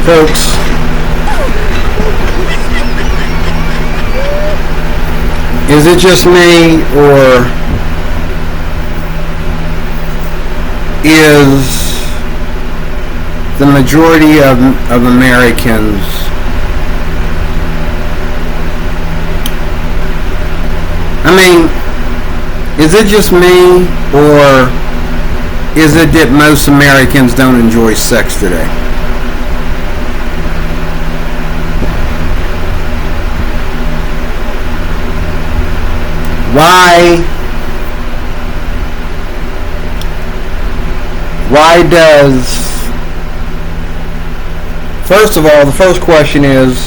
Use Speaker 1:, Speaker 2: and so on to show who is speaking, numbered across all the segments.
Speaker 1: Folks, is it just me, or is the majority of Americans is it just me, or is it that most Americans don't enjoy sex today? Why does, first of all, the first question is,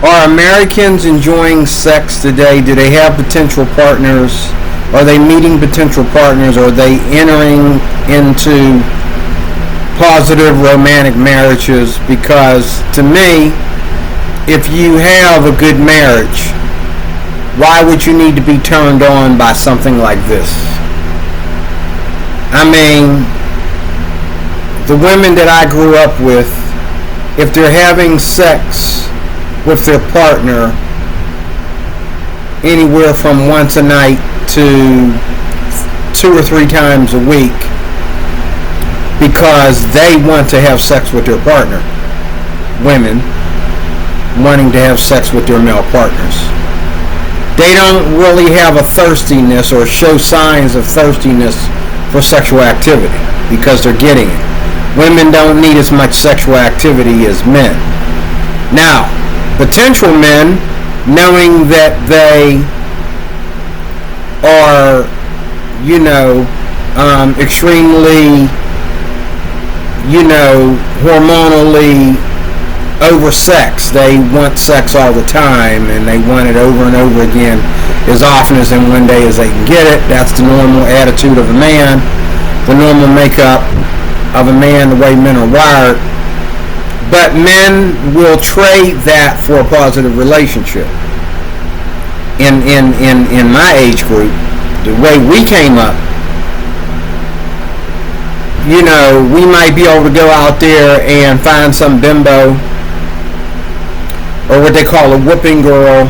Speaker 1: are Americans enjoying sex today? Do they have potential partners? Are they meeting potential partners? Are they entering into positive romantic marriages? Because to me, if you have a good marriage, why would you need to be turned on by something like this? The women that I grew up with, if they're having sex with their partner anywhere from once a night to 2 or 3 times a week because they want to have sex with their partner, women wanting to have sex with their male partners, they don't really have a thirstiness or show signs of thirstiness for sexual activity because they're getting it. Women don't need as much sexual activity as men. Now, potential men, knowing that they are, extremely, hormonally oversexed. They want sex all the time, and they want it over and over again as often as in one day as they can get it. That's the normal attitude of a man, the normal makeup of a man, the way men are wired. But men will trade that for a positive relationship. In my age group, the way we came up, we might be able to go out there and find some bimbo, or what they call a whooping girl,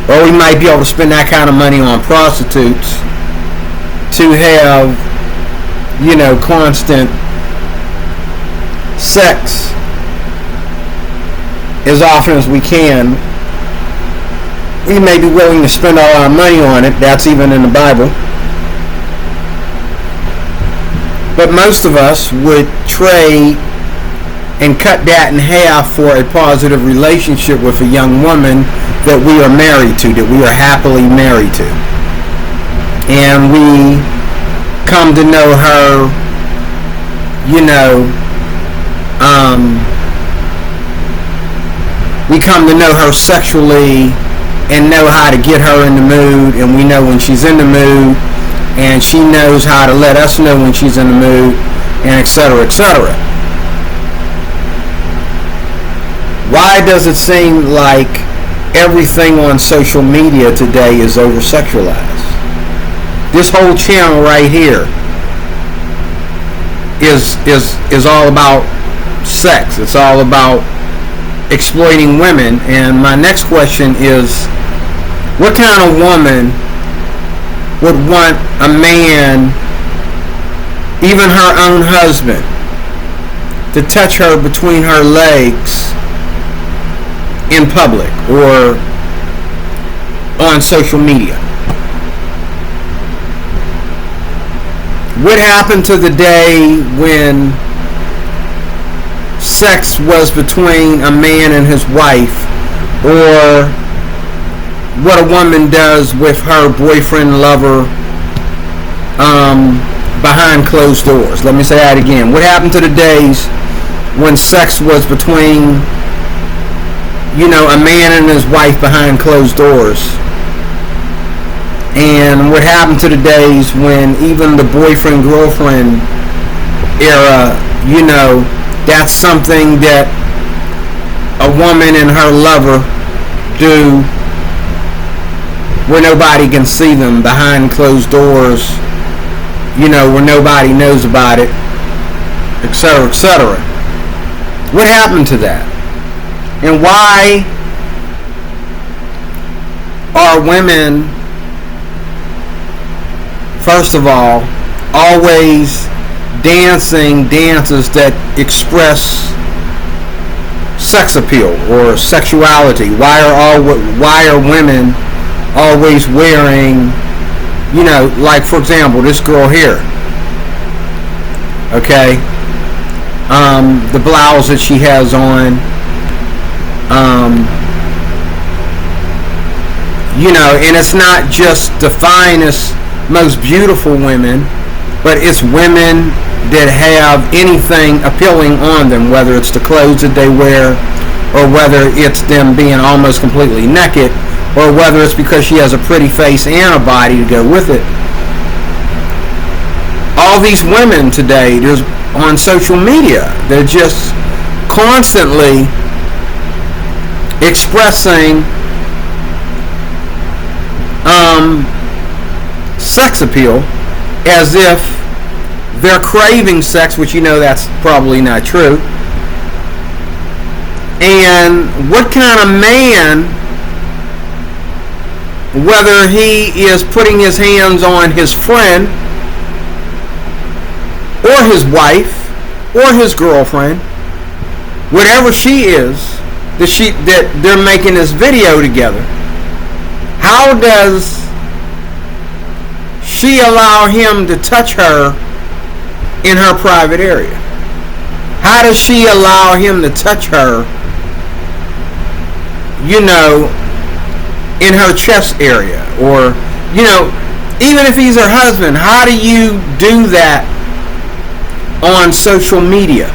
Speaker 1: or we might be able to spend that kind of money on prostitutes to have, constant sex as often as we can. We may be willing to spend all our money on it. That's even in the Bible. But most of us would trade and cut that in half for a positive relationship with a young woman that we are married to, that we are happily married to. And we come to know her, we come to know her sexually and know how to get her in the mood, and we know when she's in the mood, and she knows how to let us know when she's in the mood, and etc., etc. Why does it seem like everything on social media today is over-sexualized? This whole channel right here is all about sex. It's all about exploiting women. And my next question is, what kind of woman would want a man, even her own husband, to touch her between her legs in public or on social media? What happened to the day when sex was between a man and his wife, or what a woman does with her boyfriend, lover, behind closed doors? Let me say that again. What happened to the days when sex was between, a man and his wife behind closed doors? And what happened to the days when even the boyfriend-girlfriend era, that's something that a woman and her lover do where nobody can see them, behind closed doors, where nobody knows about it, etc., etc. What happened to that? And why are women, first of all, always dancing dances that express sex appeal or sexuality? Why are women always wearing, like for example, this girl here, okay, the blouse that she has on, and it's not just the finest, most beautiful women, but it's women that have anything appealing on them, whether it's the clothes that they wear, or whether it's them being almost completely naked, or whether it's because she has a pretty face and a body to go with it. All these women today, there's on social media, they're just constantly expressing sex appeal as if they're craving sex, which that's probably not true. And what kind of man, whether he is putting his hands on his friend or his wife or his girlfriend, whatever she is, that they're making this video together, how does she allow him to touch her in her private area? How does she allow him to touch her, in her chest area? Or, even if he's her husband, how do you do that on social media?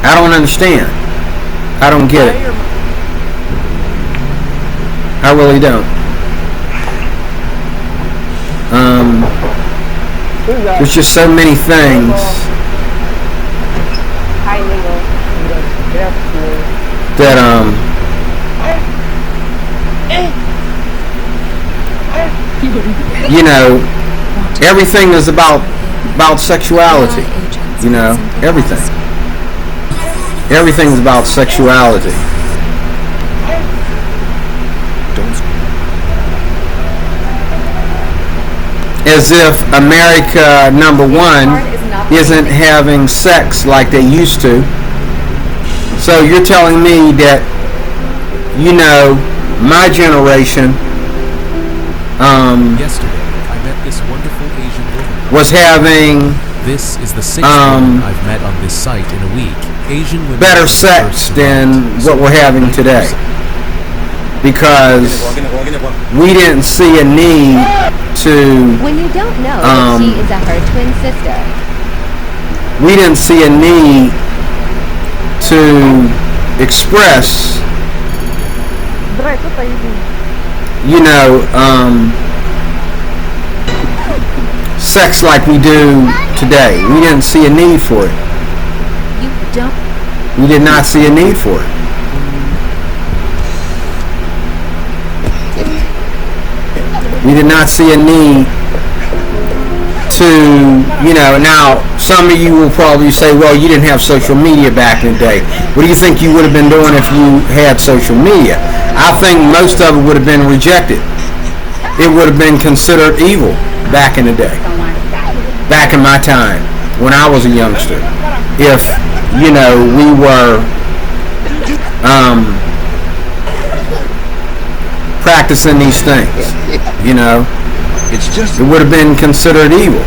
Speaker 1: I don't understand. I don't get it. I really don't. There's just so many things that everything is about sexuality. Everything is about sexuality. As if America, number one, isn't having sex like they used to. So you're telling me that, my generation
Speaker 2: yesterday I met this wonderful Asian woman.
Speaker 1: Was having
Speaker 2: this is the sixth woman I've met on this site in a week. Asian women
Speaker 1: better sex than what we're having today. Because we didn't see a need to...
Speaker 3: When you don't know that she is her twin sister.
Speaker 1: We didn't see a need to express, sex like we do today. We didn't see a need for it.
Speaker 3: You don't?
Speaker 1: We did not see a need for it. We did not see a need to, now some of you will probably say, well, you didn't have social media back in the day. What do you think you would have been doing if you had social media? I think most of it would have been rejected. It would have been considered evil back in the day. Back in my time, when I was a youngster. If, we were practicing these things, it would have been considered evil.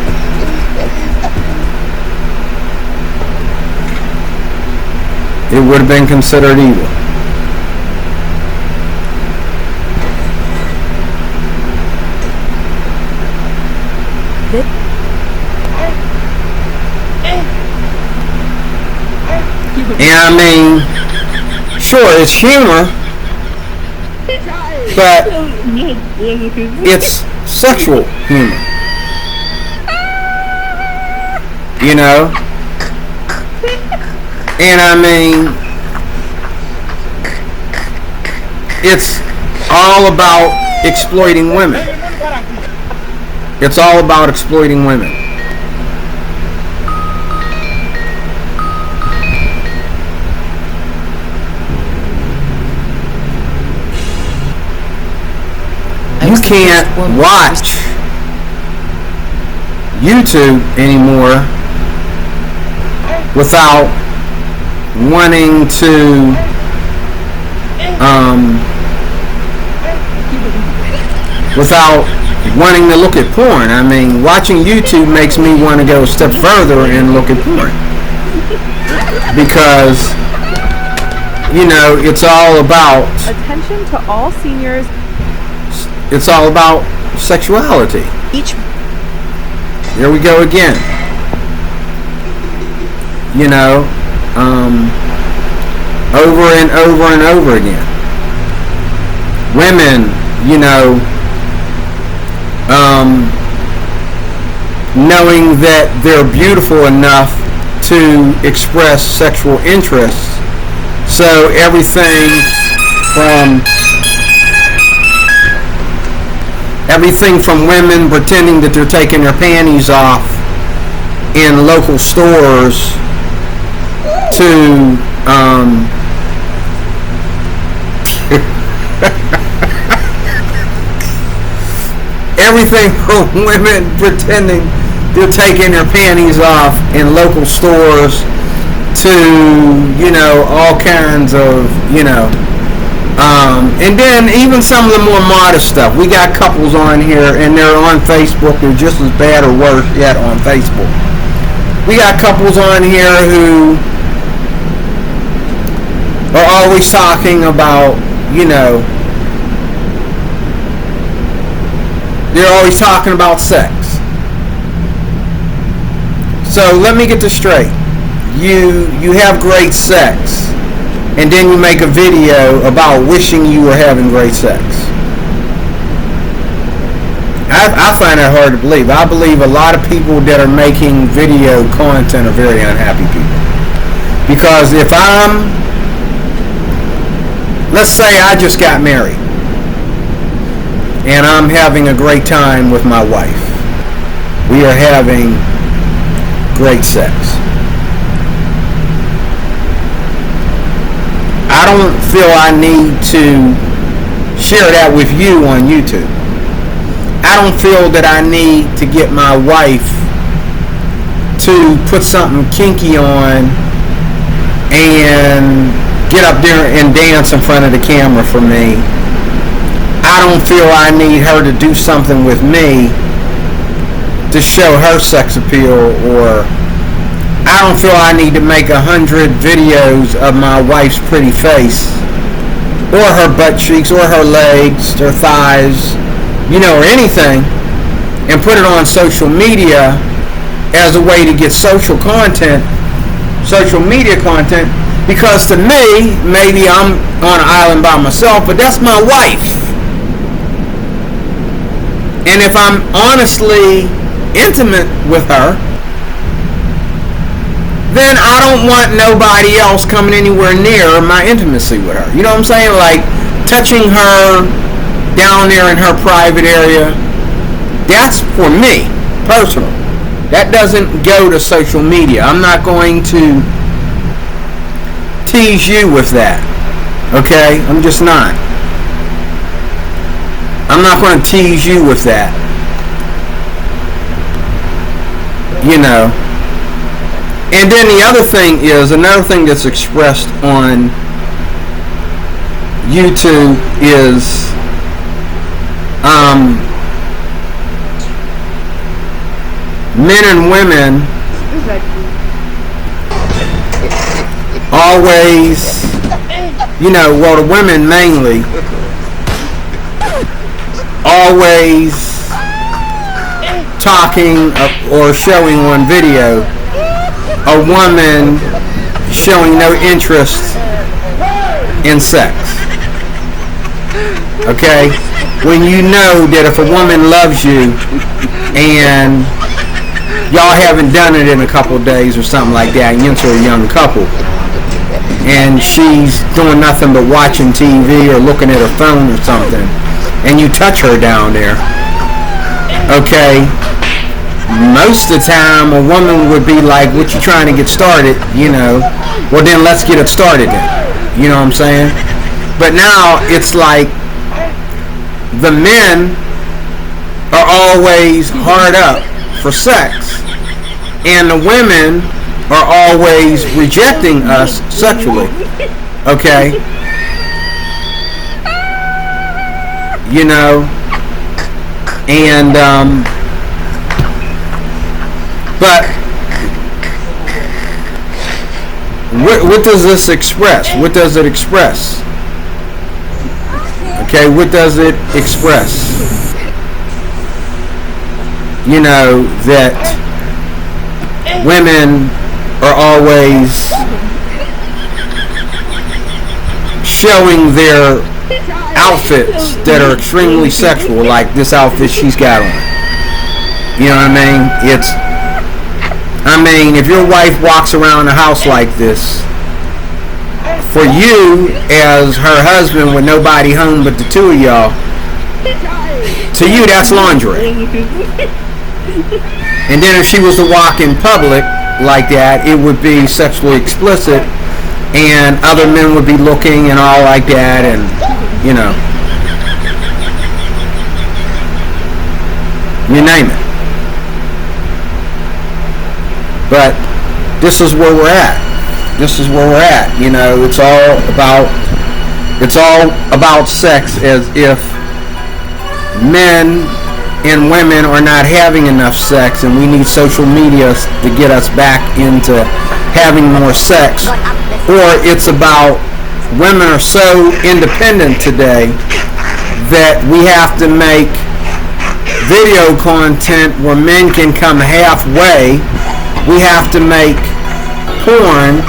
Speaker 1: It would have been considered evil. And I mean, sure, it's humor, but it's sexual humor. And I mean, it's all about exploiting women. It's all about exploiting women. You can't watch YouTube anymore without wanting to look at porn. I mean, watching YouTube makes me want to go a step further and look at porn, because it's all about
Speaker 4: attention to all seniors.
Speaker 1: It's all about sexuality. Here we go again. Over and over and over again. Women, knowing that they're beautiful enough to express sexual interests. So everything from women pretending that they're taking their panties off in local stores to everything from women pretending they're taking their panties off in local stores to all kinds of and then even some of the more modest stuff. We got couples on here, and they're on Facebook. They're just as bad or worse yet on Facebook. We got couples on here who are always talking about, they're always talking about sex. So let me get this straight. You have great sex, and then you make a video about wishing you were having great sex. I find that hard to believe. I believe a lot of people that are making video content are very unhappy people. Because if let's say I just got married, and I'm having a great time with my wife. We are having great sex. I don't feel I need to share that with you on YouTube. I don't feel that I need to get my wife to put something kinky on and get up there and dance in front of the camera for me. I don't feel I need her to do something with me to show her sex appeal, or I don't feel I need to make 100 videos of my wife's pretty face, or her butt cheeks, or her legs, her thighs, or anything, and put it on social media as a way to get social media content, because to me, maybe I'm on an island by myself, but that's my wife. And if I'm honestly intimate with her, then I don't want nobody else coming anywhere near my intimacy with her. You know what I'm saying? Like touching her down there in her private area. That's for me, personal. That doesn't go to social media. I'm not going to tease you with that. Okay? I'm just not. I'm not going to tease you with that. And then the other thing is, another thing that's expressed on YouTube is men and women always, the women mainly, always talking or showing on video a woman showing no interest in sex. Okay? When you know that if a woman loves you and y'all haven't done it in a couple of days or something like that, and you're into a young couple, and she's doing nothing but watching TV or looking at her phone or something, and you touch her down there, okay, most of the time a woman would be like, what you trying to get started, well then let's get it started then, you know what I'm saying? But now it's like the men are always hard up for sex, and the women are always rejecting us sexually, okay? And but what does this express? What does it express? Okay, what does it express? That women are always showing their outfits that are extremely sexual, like this outfit she's got on. You know what I mean? If your wife walks around the house like this, for you as her husband with nobody home but the two of y'all, to you that's laundry. And then if she was to walk in public like that, it would be sexually explicit, and other men would be looking and all like that, and you name it. But this is where we're at. It's all about sex, as if men and women are not having enough sex, and we need social media to get us back into having more sex. Or it's about women are so independent today that we have to make video content where men can come halfway. We have to make porn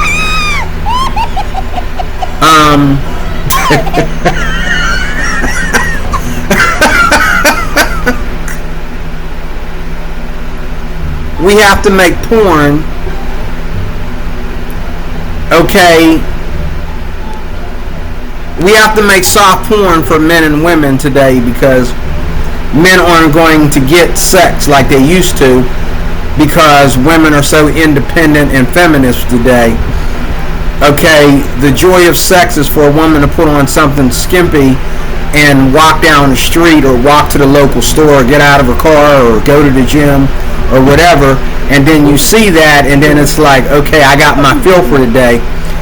Speaker 1: we have to make porn, okay, we have to make soft porn for men and women today, because men aren't going to get sex like they used to, because women are so independent and feminist today. Okay, the joy of sex is for a woman to put on something skimpy and walk down the street, or walk to the local store, or get out of her car, or go to the gym, or whatever, and then you see that, and then it's like, okay, I got my fill for today,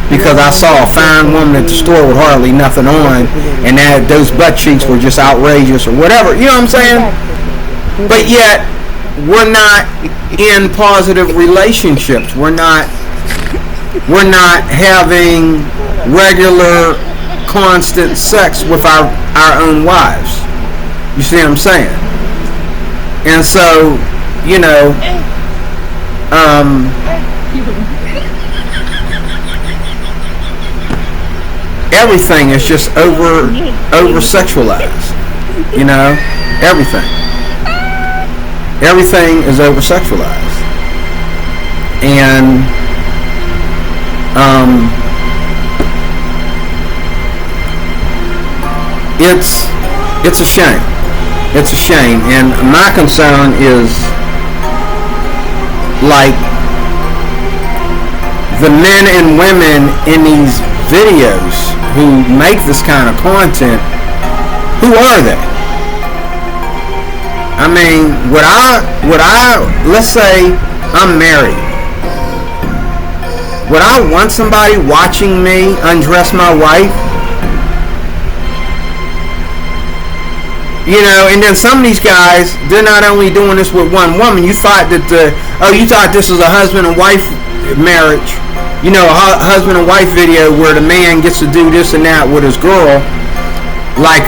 Speaker 1: because I saw a fine woman at the store with hardly nothing on, and those butt cheeks were just outrageous, or whatever, you know what I'm saying? But yet, we're not in positive relationships. We're not having regular, constant sex with our own wives. You see what I'm saying? And so, everything is just over sexualized. Everything is over sexualized. And it's a shame. It's a shame. And my concern is, like, the men and women in these videos who make this kind of content, who are they? I mean, let's say I'm married. Would I want somebody watching me undress my wife? And then some of these guys, they're not only doing this with one woman. You thought that you thought this was a husband and wife marriage. A husband and wife video where the man gets to do this and that with his girl, like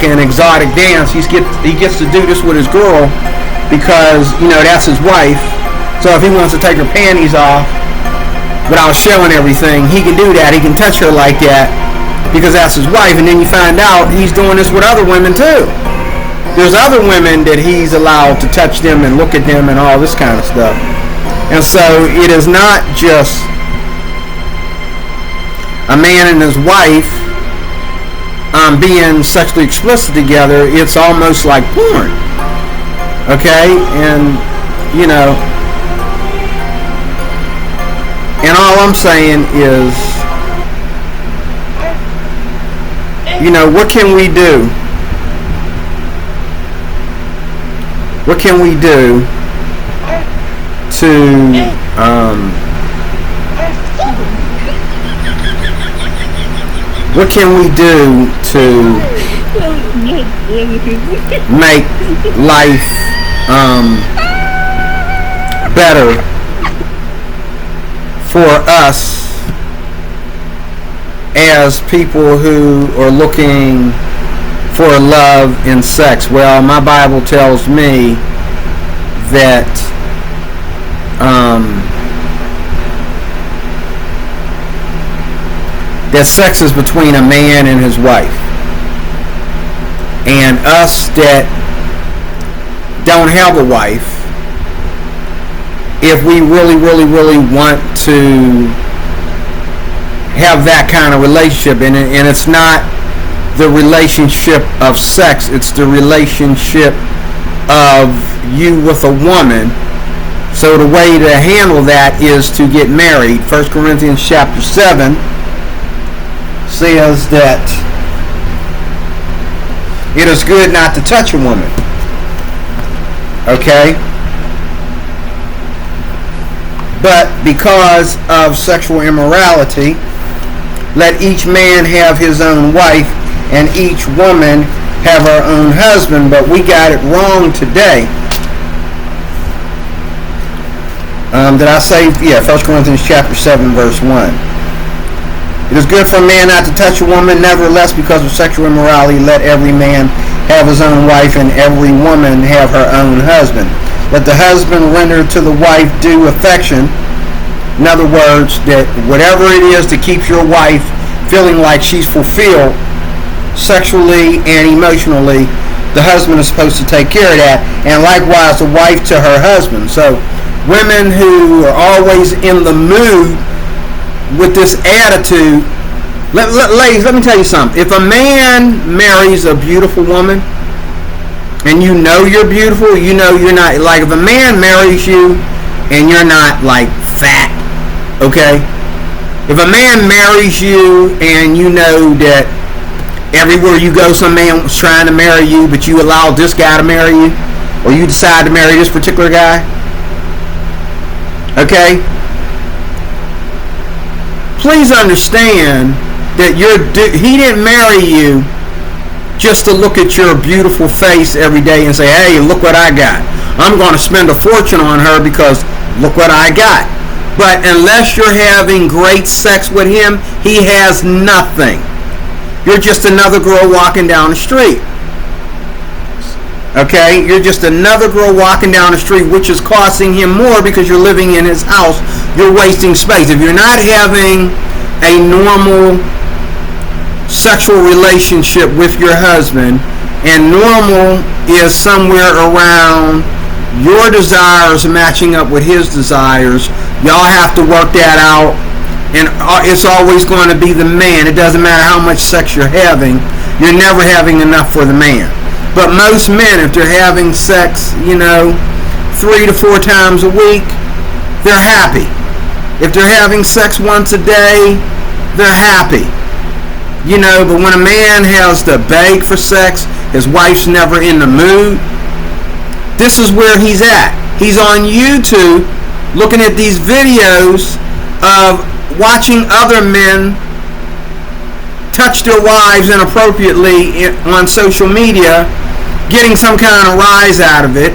Speaker 1: an exotic dance. He gets to do this with his girl because that's his wife. So if he wants to take her panties off without showing everything, he can do that. He can touch her like that because that's his wife. And then you find out he's doing this with other women too. There's other women that he's allowed to touch them and look at them and all this kind of stuff. And so it is not just a man and his wife being sexually explicit together, it's almost like porn. Okay? And, you know, and all I'm saying is, you know, what can we do? What can we do to what can we do to make life better for us as people who are looking for love in sex? Well, my Bible tells me that that sex is between a man and his wife. And us that don't have a wife, if we really want to have that kind of relationship, and it's not the relationship of sex, it's the relationship of you with a woman. So the way to handle that is to get married. 1 Corinthians chapter 7 says that it is good not to touch a woman. Okay? But because of sexual immorality, let each man have his own wife and each woman have her own husband. But we got it wrong today. Did I say? Yeah, 1 Corinthians chapter 7 verse 1. It is good for a man not to touch a woman. Nevertheless, because of sexual immorality, let every man have his own wife and every woman have her own husband. Let the husband render to the wife due affection. In other words, that whatever it is that keeps your wife feeling like she's fulfilled sexually and emotionally, the husband is supposed to take care of that. And likewise, the wife to her husband. So women who are always in the mood with this attitude, ladies, let me tell you something. If a man marries a beautiful woman, and you know you're beautiful, you know you're not, like if a man marries you and you're not like fat, okay? If a man marries you and you know that everywhere you go some man was trying to marry you, but you allowed this guy to marry you, or you decide to marry this particular guy, okay? Please understand that he didn't marry you just to look at your beautiful face every day and say, hey, look what I got. I'm going to spend a fortune on her because look what I got. But unless you're having great sex with him, he has nothing. You're just another girl walking down the street. Okay? You're just another girl walking down the street, which is costing him more because you're living in his house. You're wasting space. If you're not having a normal sexual relationship with your husband, and normal is somewhere around your desires matching up with his desires, y'all have to work that out, and it's always going to be the man. It doesn't matter how much sex you're having, you're never having enough for the man. But most men, if they're having sex, 3 to 4 times a week, they're happy. If they're having sex once a day, they're happy. But when a man has to beg for sex, his wife's never in the mood, this is where he's at. He's on YouTube looking at these videos of watching other men touch their wives inappropriately on social media, getting some kind of rise out of it.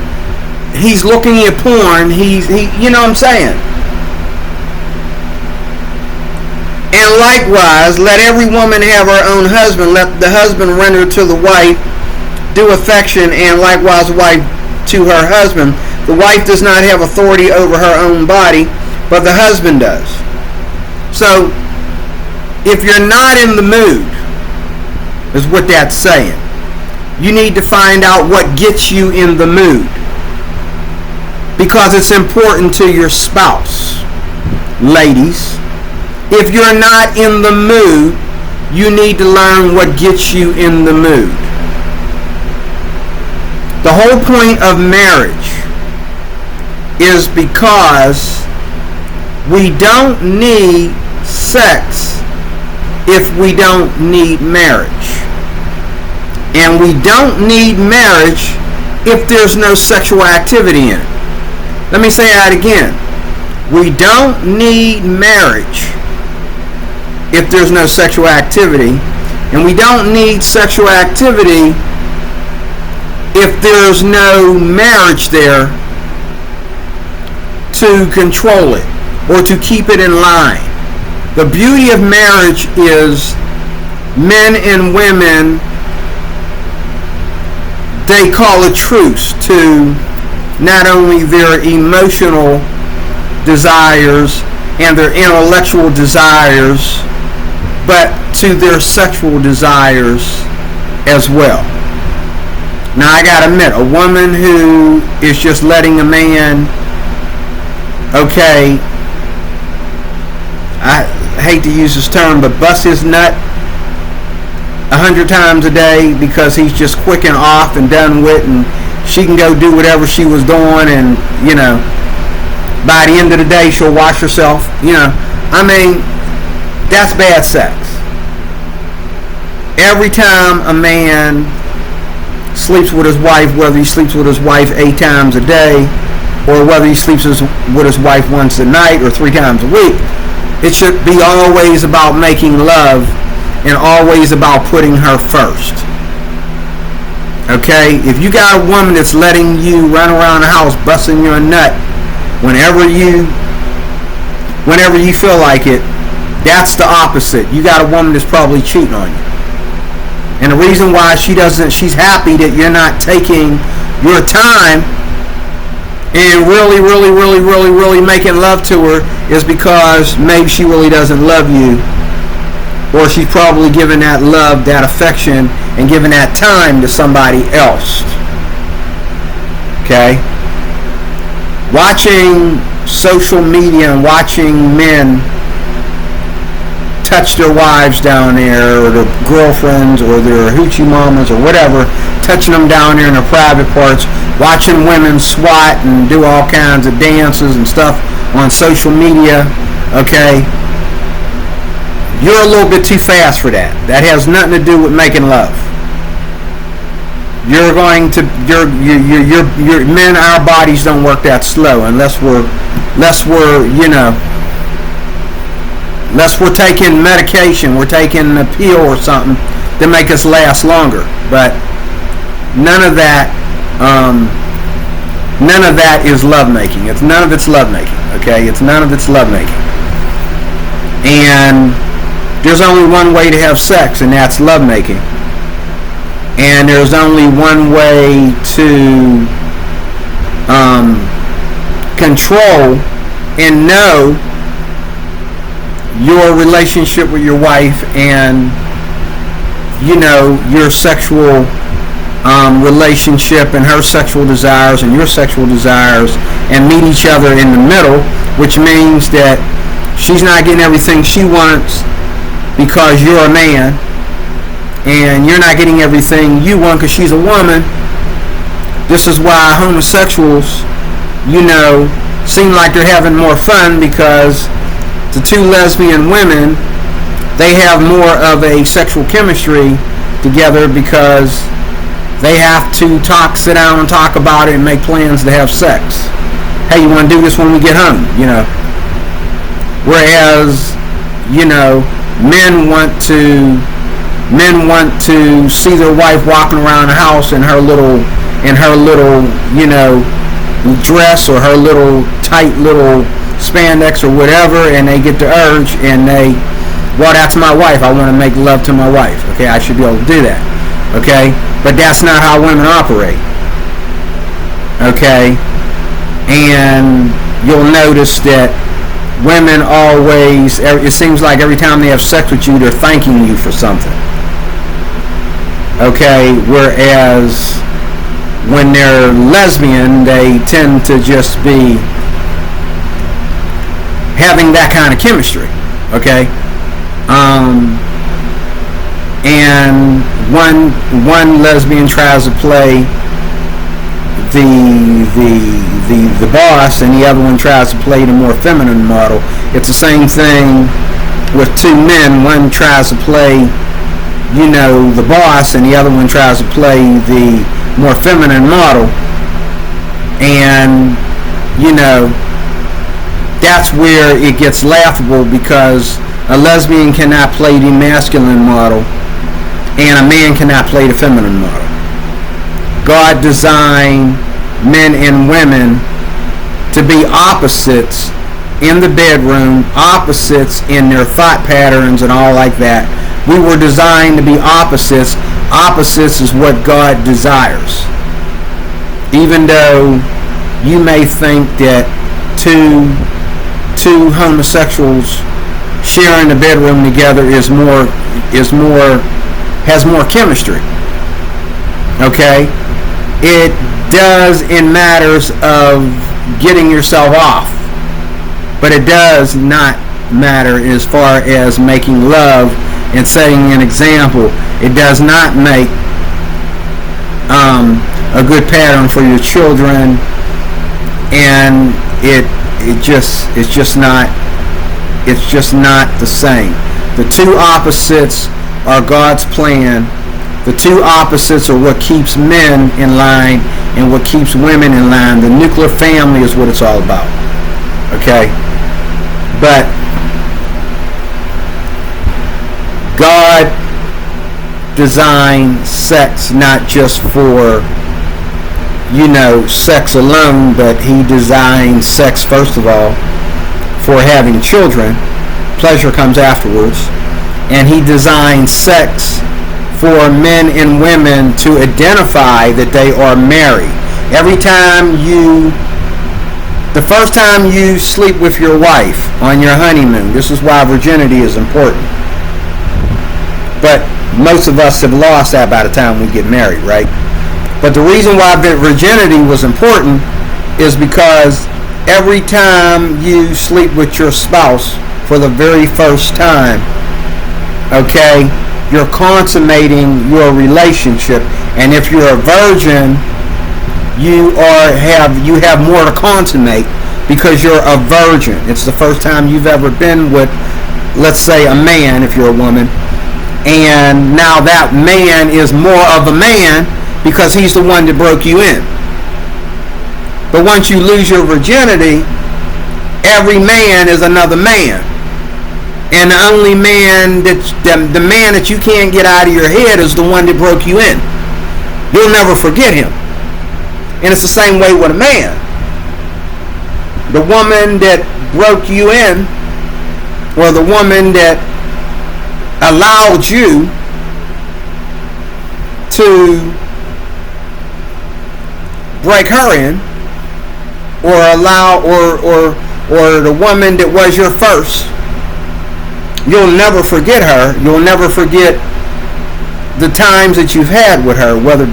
Speaker 1: He's looking at porn. You know what I'm saying? And likewise, let every woman have her own husband. Let the husband render to the wife due affection, and likewise the wife to her husband. The wife does not have authority over her own body, but the husband does. So, if you're not in the mood, is what that's saying. You need to find out what gets you in the mood, because it's important to your spouse. Ladies, if you're not in the mood, you need to learn what gets you in the mood. The whole point of marriage is because we don't need sex if we don't need marriage. And we don't need marriage if there's no sexual activity in it. Let me say that again. We don't need marriage if there's no sexual activity. And we don't need sexual activity if there's no marriage there to control it or to keep it in line. The beauty of marriage is men and women, they call a truce to not only their emotional desires and their intellectual desires, but to their sexual desires as well. Now I gotta admit, a woman who is just letting a man, okay, I hate to use this term, but bust his nut 100 times a day because he's just quick and off and done with, and she can go do whatever she was doing, and you know, by the end of the day she'll wash herself. You know, I mean, that's bad sex. Every time a man sleeps with his wife, whether he sleeps with his wife 8 times a day or whether he sleeps with his wife once a night or 3 times a week, it should be always about making love and always about putting her first. Okay? If you got a woman that's letting you run around the house busting your nut whenever you feel like it, that's the opposite. You got a woman that's probably cheating on you. And the reason why she's happy that you're not taking your time and really making love to her is because maybe she really doesn't love you, or she's probably giving that love, that affection, and giving that time to somebody else. Okay? Watching social media and watching men touch their wives down there, or their girlfriends, or their hoochie mamas, or whatever, touching them down there in their private parts, watching women swat and do all kinds of dances and stuff on social media, okay, you're a little bit too fast for that. That has nothing to do with making love. Your men, our bodies don't work that slow unless we're taking medication, we're taking a pill or something to make us last longer. But none of that is lovemaking. None of it's lovemaking. Okay, it's none of it's lovemaking. And there's only one way to have sex, and that's lovemaking. And there's only one way to control and know your relationship with your wife and, you know, your sexual relationship and her sexual desires and your sexual desires, and meet each other in the middle, which means that she's not getting everything she wants because you're a man, and you're not getting everything you want because she's a woman. This is why homosexuals, you know, seem like they're having more fun, because the two lesbian women, they have more of a sexual chemistry together because they have to sit down and talk about it and make plans to have sex. Hey, you want to do this when we get home, you know. Whereas, you know, men want to see their wife walking around the house in her little, you know, dress, or her little tight little spandex or whatever, and they get the urge and well, that's my wife, I want to make love to my wife. Okay, I should be able to do that. Okay, but that's not how women operate. Okay, and you'll notice that women always, it seems like every time they have sex with you, they're thanking you for something. Okay, whereas when they're lesbian, they tend to just be having that kind of chemistry. Okay, and one lesbian tries to play the boss, and the other one tries to play the more feminine model. It's the same thing with two men. One tries to play, the boss, and the other one tries to play the more feminine model. And that's where it gets laughable, because a lesbian cannot play the masculine model and a man cannot play the feminine model. God designed men and women to be opposites in the bedroom, opposites in their thought patterns and all like that. We were designed to be opposites. Opposites is what God desires. Even though you may think that two homosexuals sharing the bedroom together has more chemistry. Okay? It does in matters of getting yourself off, but it does not matter as far as making love and setting an example. It does not make a good pattern for your children, and it's just not the same. The two opposites are God's plan. The two opposites are what keeps men in line and what keeps women in line. The nuclear family is what it's all about. Okay? But God designed sex not just for, sex alone, but He designed sex, first of all, for having children. Pleasure comes afterwards. And He designed sex for men and women to identify that they are married. The first time you sleep with your wife on your honeymoon, this is why virginity is important. But most of us have lost that by the time we get married, right? But the reason why virginity was important is because every time you sleep with your spouse for the very first time, okay, you're consummating your relationship. And if you're a virgin, you have more to consummate because you're a virgin. It's the first time you've ever been with, let's say, a man, if you're a woman. And now that man is more of a man because he's the one that broke you in. But once you lose your virginity, every man is another man. And the only man the man that you can't get out of your head is the one that broke you in. You'll never forget him. And it's the same way with a man. The woman that broke you in, or the woman that allowed you to break her in, or the woman that was your first, you'll never forget her. You'll never forget the times that you've had with her, whether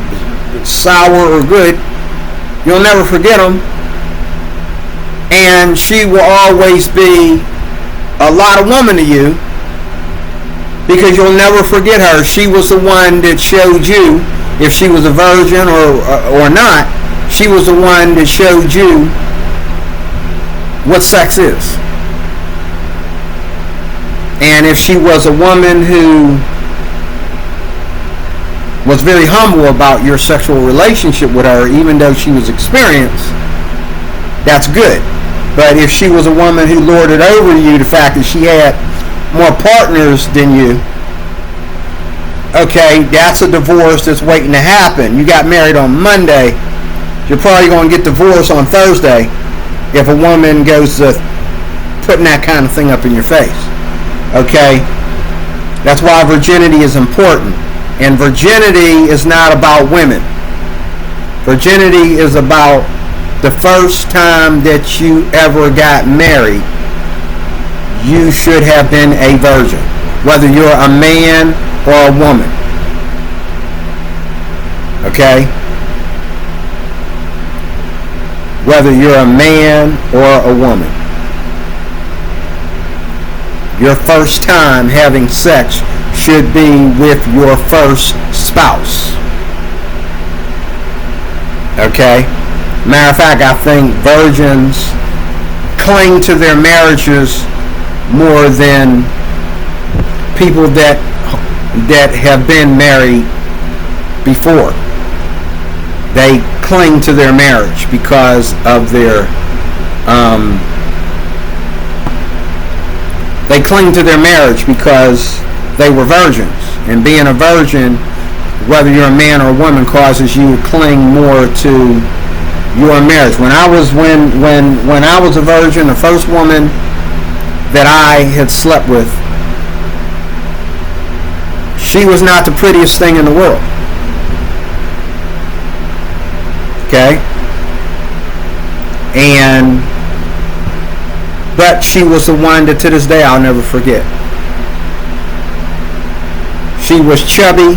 Speaker 1: it's sour or good. You'll never forget them. And she will always be a lot of woman to you because you'll never forget her. She was the one that showed you, if she was a virgin or not, she was the one that showed you what sex is. And if she was a woman who was very humble about your sexual relationship with her, even though she was experienced, that's good. But if she was a woman who lorded over you the fact that she had more partners than you, okay, that's a divorce that's waiting to happen. You got married on Monday, you're probably going to get divorced on Thursday if a woman goes to putting that kind of thing up in your face. Okay? That's why virginity is important. And virginity is not about women. Virginity is about the first time that you ever got married. You should have been a virgin, whether you're a man or a woman. Okay? Whether you're a man or a woman. Your first time having sex should be with your first spouse. Okay? Matter of fact, I think virgins cling to their marriages more than people that have been married before. They cling to their marriage because of their they cling to their marriage because they were virgins, and being a virgin, whether you're a man or a woman, causes you to cling more to your marriage. When I was a virgin, the first woman that I had slept with, she was not the prettiest thing in the world. Okay? But she was the one that to this day I'll never forget. She was chubby.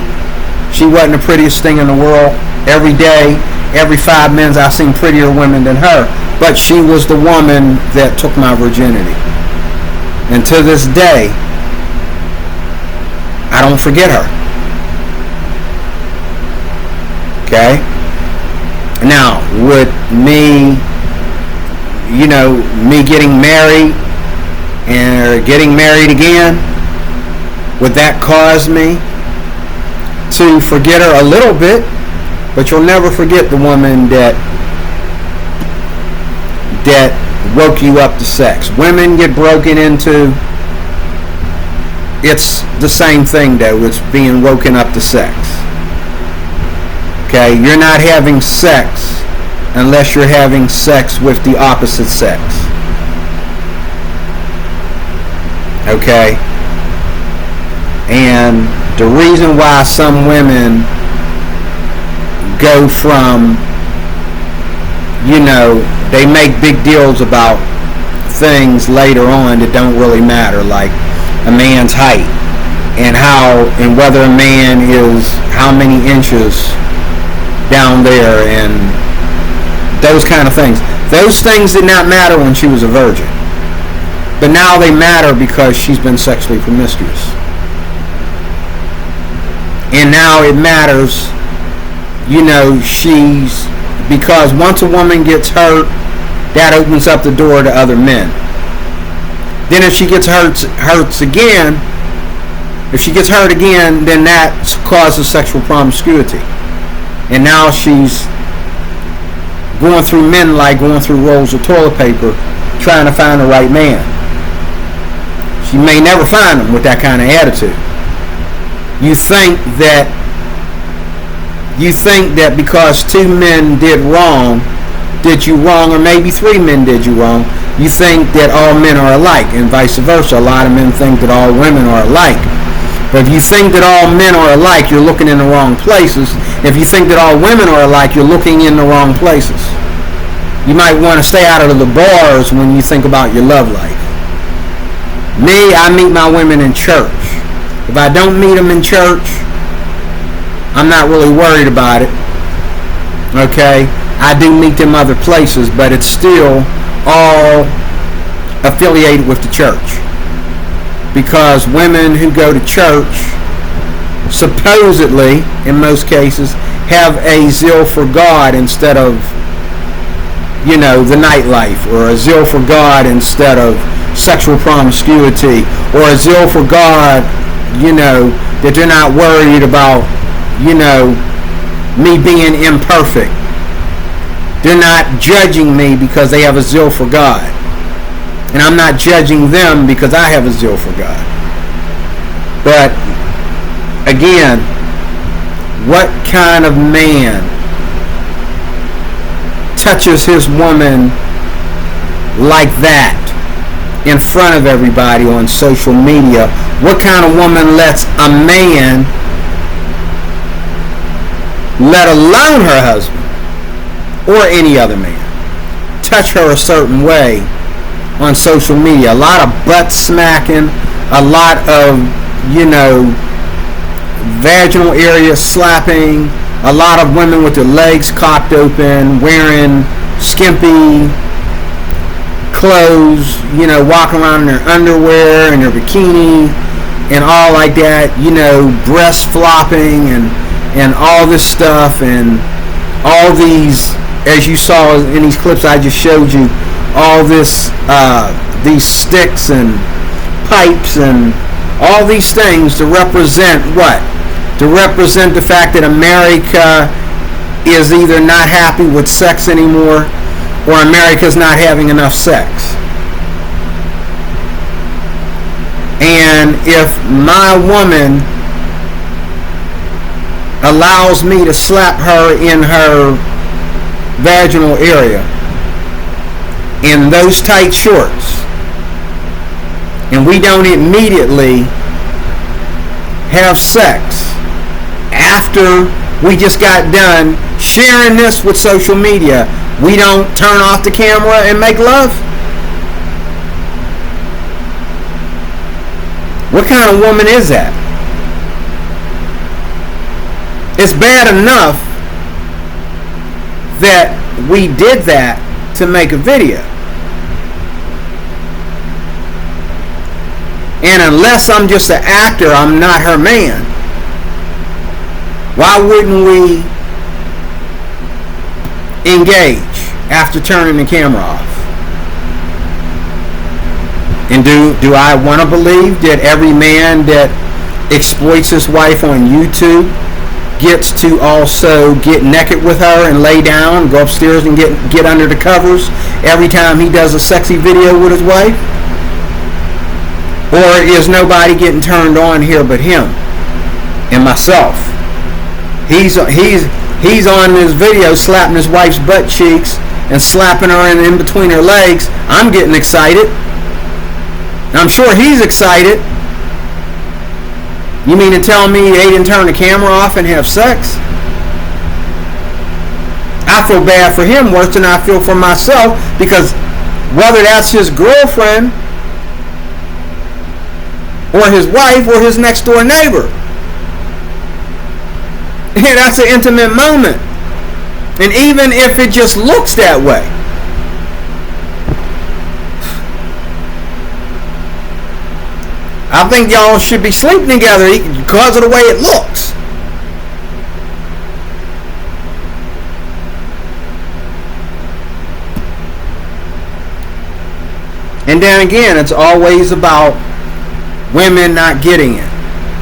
Speaker 1: She wasn't the prettiest thing in the world. Every day, every 5 minutes, I seen prettier women than her. But she was the woman that took my virginity. And to this day, I don't forget her. Okay? Now, would me getting married and getting married again, would that cause me to forget her a little bit? But you'll never forget the woman that woke you up to sex. Women get broken into. It's the same thing though. It's being woken up to sex. Okay, you're not having sex unless you're having sex with the opposite sex. Okay? And the reason why some women go from, they make big deals about things later on that don't really matter, like a man's height and whether a man is how many inches down there and those kind of things. Those things did not matter when she was a virgin. But now they matter because she's been sexually promiscuous. And now it matters, because once a woman gets hurt, that opens up the door to other men. Then if she gets hurt again, then that causes sexual promiscuity. And now she's going through men like going through rolls of toilet paper trying to find the right man. She may never find him with that kind of attitude. You think that because 2 men did you wrong, or maybe 3 men did you wrong, you think that all men are alike, and vice versa. A lot of men think that all women are alike. But if you think that all men are alike, you're looking in the wrong places. If you think that all women are alike, you're looking in the wrong places. You might want to stay out of the bars when you think about your love life. Me, I meet my women in church. If I don't meet them in church, I'm not really worried about it. Okay? I do meet them other places, but it's still all affiliated with the church. Because women who go to church, supposedly, in most cases, have a zeal for God instead of, the nightlife, or a zeal for God instead of sexual promiscuity, or a zeal for God, that they're not worried about, me being imperfect. They're not judging me because they have a zeal for God. And I'm not judging them because I have a zeal for God. But, again, what kind of man touches his woman like that in front of everybody on social media? What kind of woman lets a man, let alone her husband, or any other man, touch her a certain way on social media? A lot of butt smacking, a lot of, vaginal area slapping, a lot of women with their legs cocked open, wearing skimpy clothes, you know, walking around in their underwear and their bikini and all like that, you know, breast flopping and all this stuff, and all these, as you saw in these clips I just showed you, all this, these sticks and pipes and all these things to represent what? To represent the fact that America is either not happy with sex anymore, or America's not having enough sex. And if my woman allows me to slap her in her vaginal area in those tight shorts, and we don't immediately have sex after we just got done sharing this with social media, we don't turn off the camera and make love? What kind of woman is that? It's bad enough that we did that to make a video. And unless I'm just an actor, I'm not her man. Why wouldn't we engage after turning the camera off? And do I want to believe that every man that exploits his wife on YouTube gets to also get naked with her and lay down, go upstairs and get under the covers every time he does a sexy video with his wife? Or is nobody getting turned on here but him and myself? He's on this video slapping his wife's butt cheeks and slapping her in between her legs. I'm getting excited. I'm sure he's excited. You mean to tell me they didn't turn the camera off and have sex? I feel bad for him worse than I feel for myself, because whether that's his girlfriend or his wife or his next door neighbor, yeah, that's an intimate moment. And even if it just looks that way, I think y'all should be sleeping together because of the way it looks. And then again, it's always about women not getting it.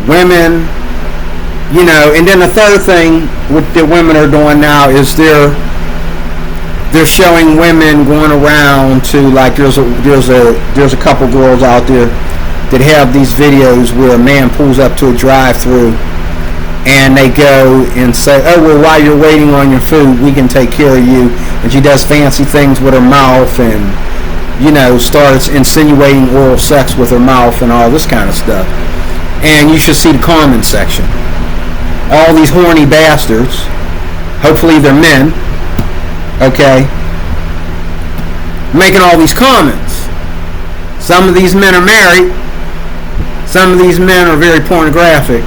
Speaker 1: Women, you know, and then the third thing that women are doing now is they're showing women going around to, like, there's a couple girls out there that have these videos where a man pulls up to a drive-through and they go and say, oh, well, while you're waiting on your food, we can take care of you. And she does fancy things with her mouth and, you know, starts insinuating oral sex with her mouth and all this kind of stuff. And you should see the comment section. All these horny bastards, hopefully they're men, okay, making all these comments. Some of these men are married. Some of these men are very pornographic.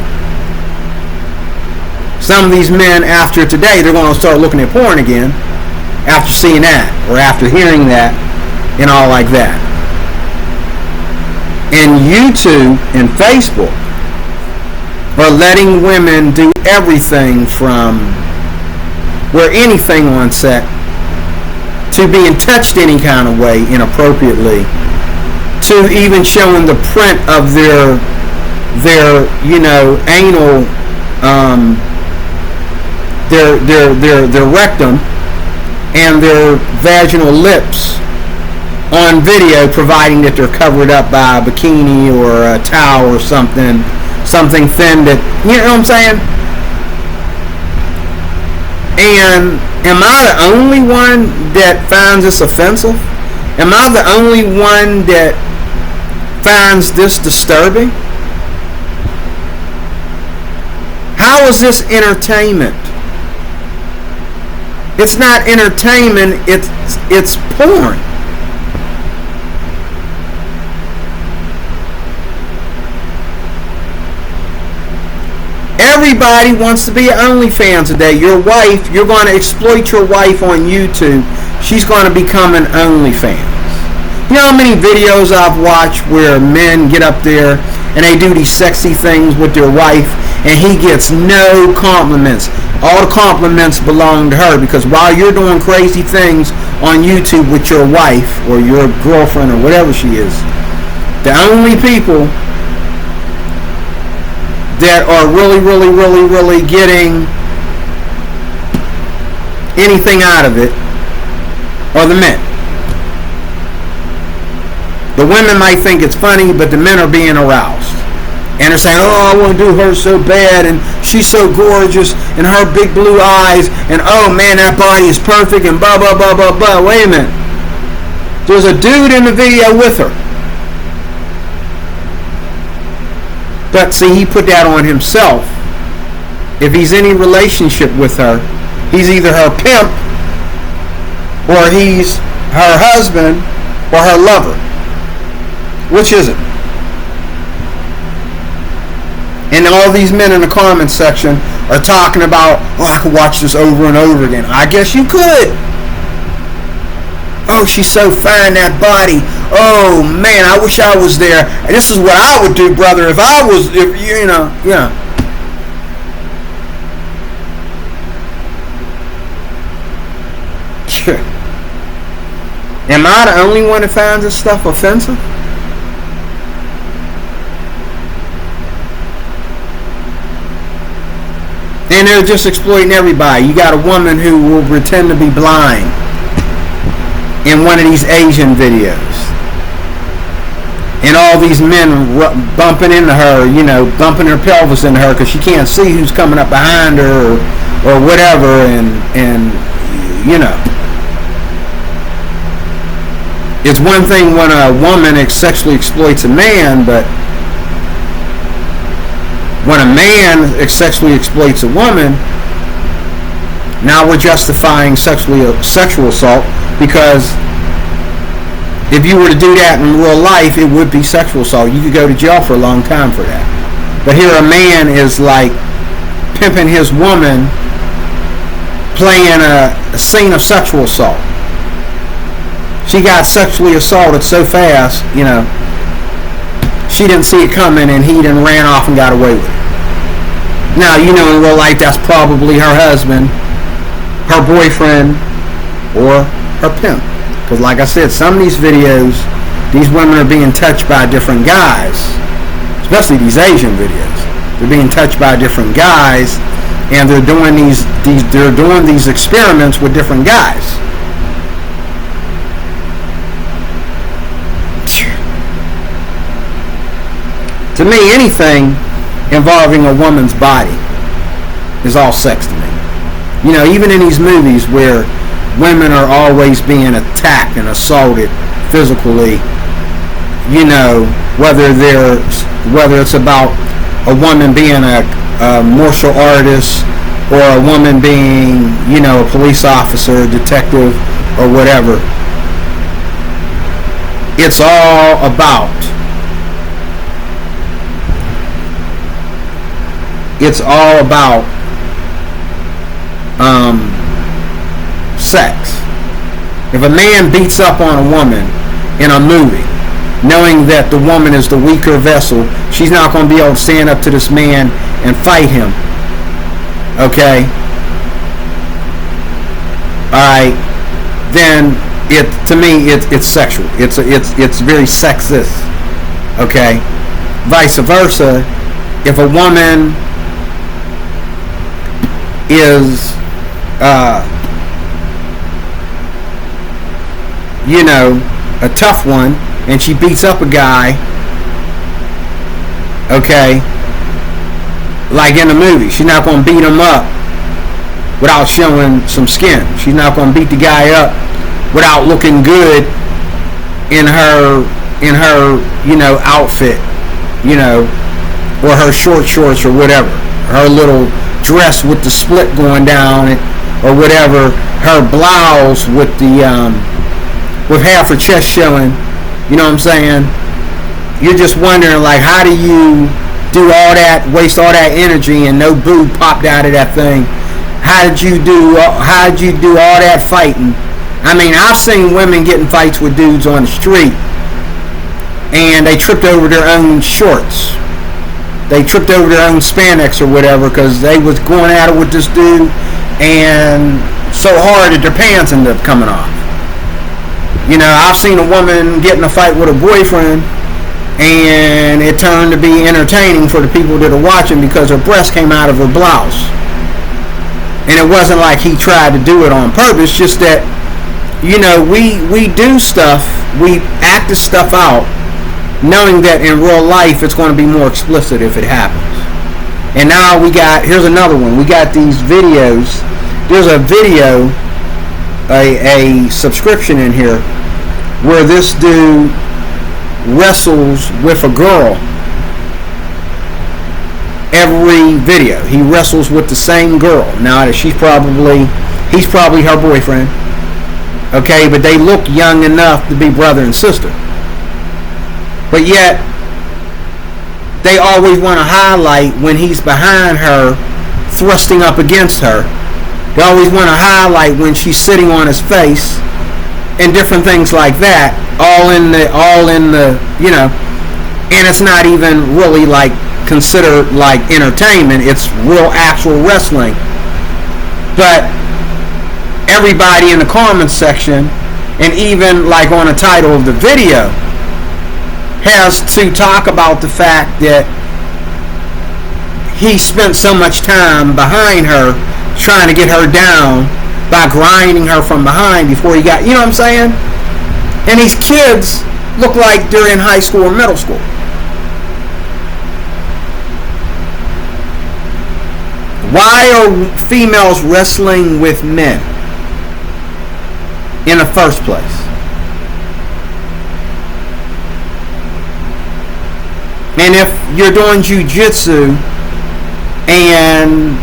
Speaker 1: Some of these men, after today, they're going to start looking at porn again after seeing that or after hearing that and all like that. And YouTube and Facebook are letting women do everything from wear anything on set to being touched any kind of way inappropriately, to even showing the print of their you know, anal, their rectum and their vaginal lips on video, providing that they're covered up by a bikini or a towel or something thin that, you know what I'm saying? And am I the only one that finds this offensive? Am I the only one that finds this disturbing? How is this entertainment? It's not entertainment, it's porn. Everybody wants to be an OnlyFans today. Your wife, you're going to exploit your wife on YouTube. She's going to become an OnlyFans. You know how many videos I've watched where men get up there and they do these sexy things with their wife and he gets no compliments. All the compliments belong to her, because while you're doing crazy things on YouTube with your wife or your girlfriend or whatever she is, the only people that are really getting anything out of it are the men. The women might think it's funny, but the men are being aroused. And they're saying, oh, I want to do her so bad, and she's so gorgeous, and her big blue eyes, and oh man, that body is perfect, and blah, blah, blah, blah, blah. Wait a minute. There's a dude in the video with her. But see, he put that on himself. If he's in a relationship with her, he's either her pimp, or he's her husband, or her lover. Which is it? And all these men in the comment section are talking about, oh, I could watch this over and over again. I guess you could. Oh, she's so fine, that body. Oh, man, I wish I was there. This is what I would do, brother, if I was, if you know, yeah. Am I the only one that finds this stuff offensive? And they're just exploiting everybody. You got a woman who will pretend to be blind in one of these Asian videos. And all these men bumping into her, you know, bumping their pelvis into her because she can't see who's coming up behind her or whatever. And you know. It's one thing when a woman sexually exploits a man, but when a man sexually exploits a woman, now we're justifying sexual assault, because if you were to do that in real life, it would be sexual assault. You could go to jail for a long time for that. But here a man is like pimping his woman, playing a scene of sexual assault. She got sexually assaulted so fast, you know, she didn't see it coming, and he then ran off and got away with it. Now, you know, in real life, that's probably her husband, her boyfriend, or her pimp. Because like I said, some of these videos, these women are being touched by different guys, especially these Asian videos. They're being touched by different guys, and they're doing these experiments with different guys. To me, anything involving a woman's body is all sex to me. You know, even in these movies where women are always being attacked and assaulted physically, you know, whether it's about a woman being a martial artist, or a woman being, you know, a police officer, detective, or whatever, it's all about sex. If a man beats up on a woman in a movie, knowing that the woman is the weaker vessel, she's not going to be able to stand up to this man and fight him. Okay? Alright, then to me it's sexual. It's very sexist. Okay? Vice versa, if a woman is you know, a tough one, and she beats up a guy, okay, like in the movie, she's not going to beat him up without showing some skin. She's not going to beat the guy up without looking good in her you know, outfit, you know, or her short shorts or whatever, her little dress with the split going down, or whatever, her blouse with the with half her chest showing. You know what I'm saying? You're just wondering, like, how do you do all that, waste all that energy, and no boob popped out of that thing? How did you do all that fighting I mean, I've seen women get in fights with dudes on the street, and they tripped over their own shorts. They tripped over their own spandex or whatever because they was going at it with this dude, and so hard that their pants ended up coming off. You know, I've seen a woman get in a fight with a boyfriend, and it turned to be entertaining for the people that are watching because her breast came out of her blouse. And it wasn't like he tried to do it on purpose, just that, you know, we do stuff, we act this stuff out, knowing that in real life it's going to be more explicit if it happens. And now here's another one. We got these videos. There's a video, a subscription in here, where this dude wrestles with a girl. Every video he wrestles with the same girl. Now he's probably her boyfriend, okay, but they look young enough to be brother and sister, but yet they always want to highlight when he's behind her thrusting up against her. They always want to highlight when she's sitting on his face and different things like that, all in the you know, and it's not even really like considered like entertainment. It's real actual wrestling. But everybody in the comments section, and even like on the title of the video, has to talk about the fact that he spent so much time behind her trying to get her down by grinding her from behind before he got, you know what I'm saying? And these kids look like they're in high school or middle school. Why are females wrestling with men in the first place? And if you're doing jiu-jitsu and,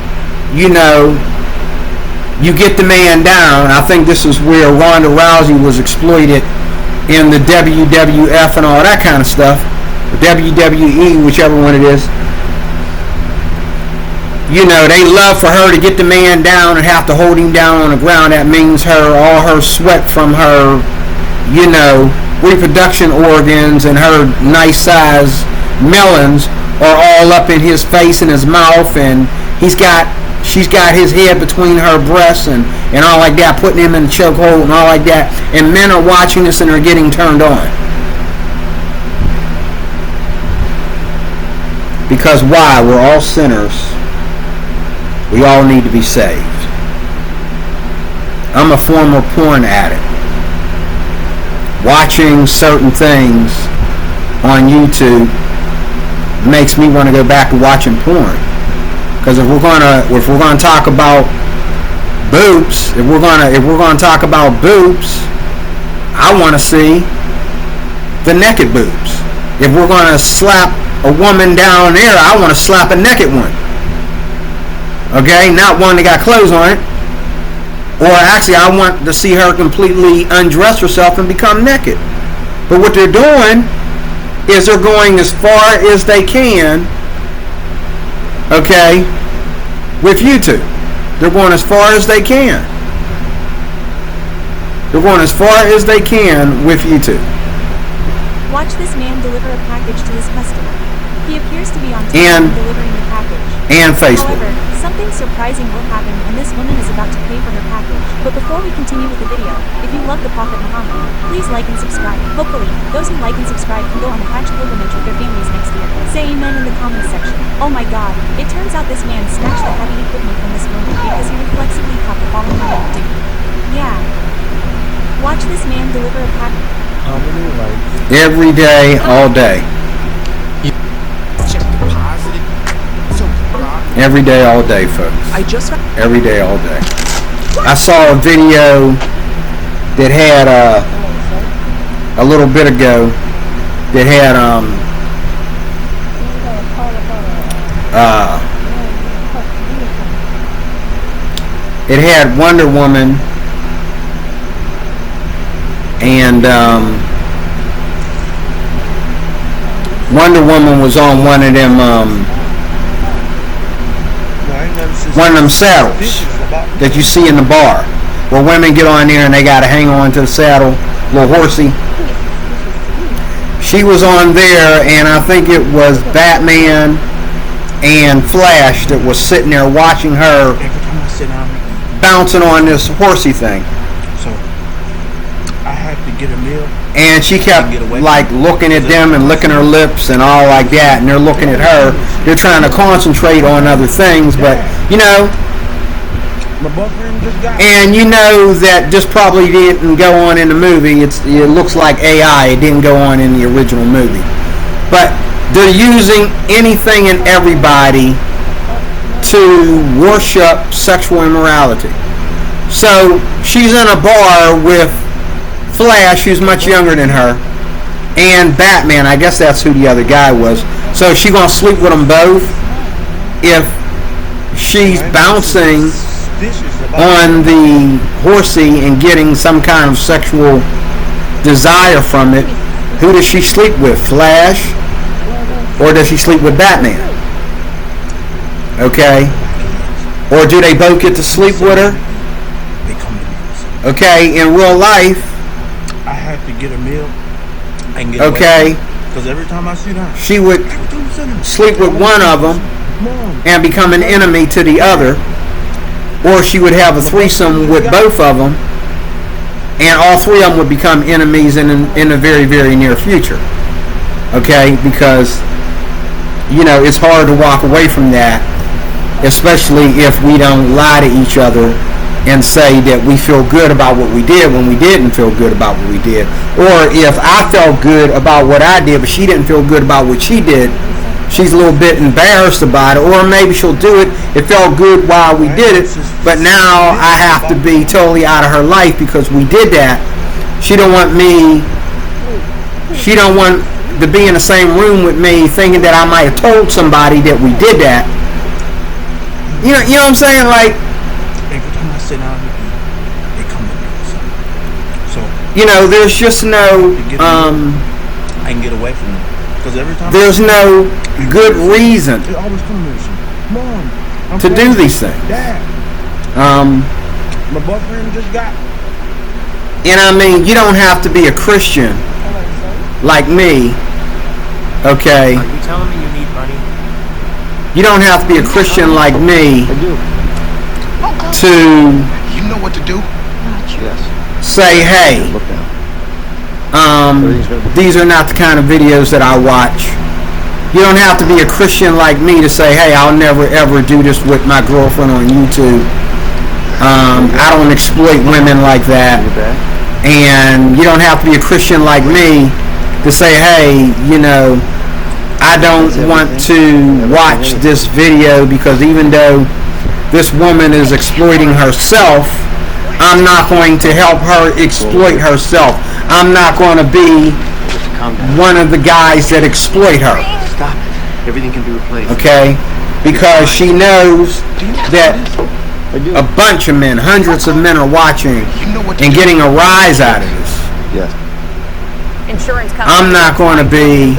Speaker 1: you know, you get the man down, I think this is where Ronda Rousey was exploited in the WWF and all that kind of stuff, WWE, whichever one it is. You know, they love for her to get the man down and have to hold him down on the ground. That means all her sweat from her, you know, reproduction organs and her nice size melons are all up in his face and his mouth, and she's got his head between her breasts and all like that, putting him in a chokehold and all like that. And men are watching this and are getting turned on. Because why? We're all sinners. We all need to be saved. I'm a former porn addict. Watching certain things on YouTube makes me want to go back to watching porn. Because if we're gonna talk about boobs, if we're gonna talk about boobs, I want to see the naked boobs. If we're gonna slap a woman down there, I want to slap a naked one. Okay, not one that got clothes on it. Or actually, I want to see her completely undress herself and become naked. But what they're doing is they're going as far as they can, okay, with YouTube. They're going as far as they can. They're going as far as they can with YouTube.
Speaker 5: Watch this man deliver a package to his customer. He appears to be on time in delivering the package.
Speaker 1: And Facebook.
Speaker 5: However, something surprising will happen when this woman is about to pay for her package. But before we continue with the video, if you love the Prophet Muhammad, please like and subscribe. Hopefully, those who like and subscribe can go on the Hajj pilgrimage with their families next year. Say amen in the comments section. Oh my god, it turns out this man snatched the heavy equipment from this woman because he reflexively caught the fallen woman digging. Yeah. Watch this man deliver a package.
Speaker 6: How many likes?
Speaker 1: Every day, all day. Every day, all day, folks. Every day, all day. I saw a video that had a little bit ago that had it had Wonder Woman and Wonder Woman was on one of them saddles that you see in the bar. where women get on there and they got to hang on to the saddle, little horsey. She was on there, and I think it was Batman and Flash that was sitting there watching her bouncing on this horsey thing.
Speaker 7: So I had to get a meal.
Speaker 1: And she kept like looking at them and licking her lips and all like that, and they're looking at her. They're trying to concentrate on other things, but you know, and you know that this probably didn't go on in the movie. It looks like AI. It didn't go on in the original movie, but they're using anything and everybody to worship sexual immorality. So she's in a bar with Flash, who's much younger than her, and Batman. I guess that's who the other guy was. So she gonna sleep with them both if she's bouncing on the horsey and getting some kind of sexual desire from it. Who does she sleep with? Flash, or does she sleep with Batman? Okay, or do they both get to sleep with her? Okay, in real life,
Speaker 7: I had to get a meal and get
Speaker 1: okay,
Speaker 7: because every time I see that,
Speaker 1: she would sleep with one of them and become an enemy to the other, or she would have a threesome with both of them, and all three of them would become enemies in the very, very near future. Okay, because you know it's hard to walk away from that, especially if we don't lie to each other and say that we feel good about what we did when we didn't feel good about what we did. Or if I felt good about what I did but she didn't feel good about what she did, she's a little bit embarrassed about it. Or maybe she'll do it, it felt good while we did it, but now I have to be totally out of her life because we did that. She don't want to be in the same room with me thinking that I might have told somebody that we did that. You know what I'm saying? Like,
Speaker 7: every time I sit down with you, they come to me. So
Speaker 1: you know, there's just no
Speaker 7: I can get away from them because every time
Speaker 1: there's no good reason
Speaker 7: they always come to me. Mom,
Speaker 1: to do these things.
Speaker 7: Dad, my boyfriend just got.
Speaker 1: And I mean, you don't have to be a Christian like me. Okay.
Speaker 6: Are you telling me you need money?
Speaker 1: You don't have to be a Christian like me to
Speaker 8: You know what to do?
Speaker 6: Yes.
Speaker 1: say, hey,
Speaker 6: Look down.
Speaker 1: these are not the kind of videos that I watch. You don't have to be a Christian like me to say, hey, I'll never ever do this with my girlfriend on YouTube. I don't exploit women like that. And you don't have to be a Christian like me to say, hey, you know, I don't want to watch this video because even though this woman is exploiting herself, I'm not going to help her exploit herself. I'm not going to be one of the guys that exploit her.
Speaker 6: Stop it. Everything can be replaced.
Speaker 1: Okay? Because she knows that a bunch of men, hundreds of men are watching and getting a rise out of this.
Speaker 6: Yes.
Speaker 9: Insurance company.
Speaker 1: I'm not going to be,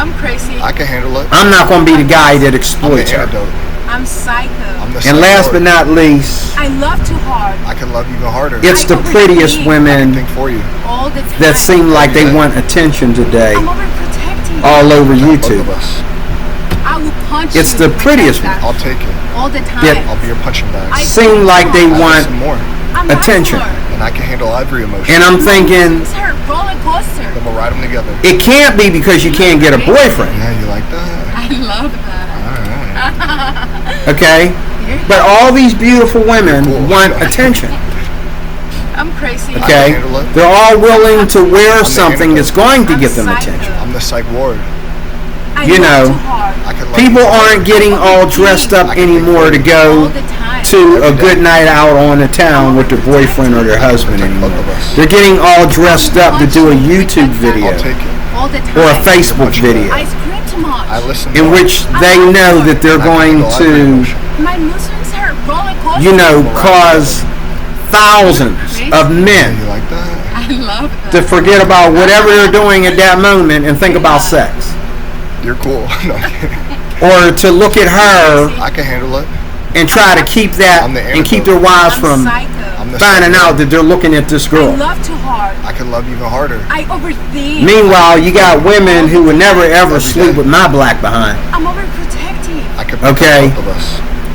Speaker 9: I'm crazy.
Speaker 8: I can handle it.
Speaker 1: I'm not going to be the guy that
Speaker 8: I'm the
Speaker 1: exploits her.
Speaker 8: antidote.
Speaker 9: I'm psycho.
Speaker 8: I'm the
Speaker 1: And last but
Speaker 8: cyborg.
Speaker 1: not least,
Speaker 9: I love too hard
Speaker 8: I can love you even harder.
Speaker 1: it's the prettiest women
Speaker 8: Think for you.
Speaker 9: all the time.
Speaker 1: that seem like they want attention today
Speaker 9: I'm overprotecting.
Speaker 1: all over
Speaker 8: Both
Speaker 1: YouTube.
Speaker 8: of us.
Speaker 9: I will punch
Speaker 1: It's
Speaker 9: you
Speaker 1: the prettiest
Speaker 9: like that
Speaker 8: I'll take it.
Speaker 9: all the time.
Speaker 1: Yeah.
Speaker 8: I'll be your punching bag.
Speaker 1: Seem like they
Speaker 8: I
Speaker 1: want
Speaker 8: listen more.
Speaker 9: I'm
Speaker 1: attention.
Speaker 9: bipolar.
Speaker 8: And I can handle every emotion.
Speaker 1: And I'm thinking,
Speaker 9: It's her roller coaster.
Speaker 8: Then we'll ride them together.
Speaker 1: it can't be because you can't get a boyfriend.
Speaker 8: Yeah, you like that?
Speaker 9: I love that.
Speaker 8: Alright.
Speaker 1: Okay? But all these beautiful women want attention.
Speaker 9: I'm crazy.
Speaker 1: Okay?
Speaker 8: handle it.
Speaker 1: They're all willing to wear
Speaker 8: I'm the
Speaker 1: something that's going to
Speaker 9: I'm
Speaker 1: get them
Speaker 9: psycho.
Speaker 1: attention.
Speaker 8: I'm the psych ward.
Speaker 9: I
Speaker 1: You
Speaker 9: love
Speaker 1: know,
Speaker 9: too hard.
Speaker 8: I can love
Speaker 1: People
Speaker 8: you harder.
Speaker 1: aren't getting all dressed up anymore to
Speaker 9: all
Speaker 1: go
Speaker 9: the time.
Speaker 1: to a good night out on the town with their boyfriend or their husband anymore.
Speaker 8: Both of us.
Speaker 1: They're getting all dressed up to do a YouTube video
Speaker 8: I'll take it.
Speaker 9: all the time.
Speaker 1: or a Facebook video
Speaker 9: I scream too much.
Speaker 8: I listen.
Speaker 1: in which they know that they're going to,
Speaker 9: My muscles hurt. Roller coaster.
Speaker 1: you know, cause thousands of
Speaker 8: Yeah,
Speaker 1: men
Speaker 8: you like that?
Speaker 9: I love that.
Speaker 1: to forget about whatever they're doing at that moment and think about sex.
Speaker 8: You're cool. No, I'm kidding.
Speaker 1: Or to look at her
Speaker 8: I can handle it.
Speaker 1: and try to keep that
Speaker 8: I'm the
Speaker 1: and keep their wives
Speaker 9: I'm
Speaker 1: from
Speaker 9: psycho.
Speaker 8: I'm the
Speaker 1: finding
Speaker 8: same
Speaker 1: out that they're looking at this
Speaker 9: I
Speaker 1: girl.
Speaker 9: love too hard.
Speaker 8: I could love even harder.
Speaker 9: I overthink.
Speaker 1: Meanwhile, you got women who would never ever
Speaker 8: Every
Speaker 1: sleep
Speaker 8: day.
Speaker 1: with my black behind,
Speaker 9: I'm overprotective.
Speaker 8: I could
Speaker 1: Okay.
Speaker 8: protect both of us.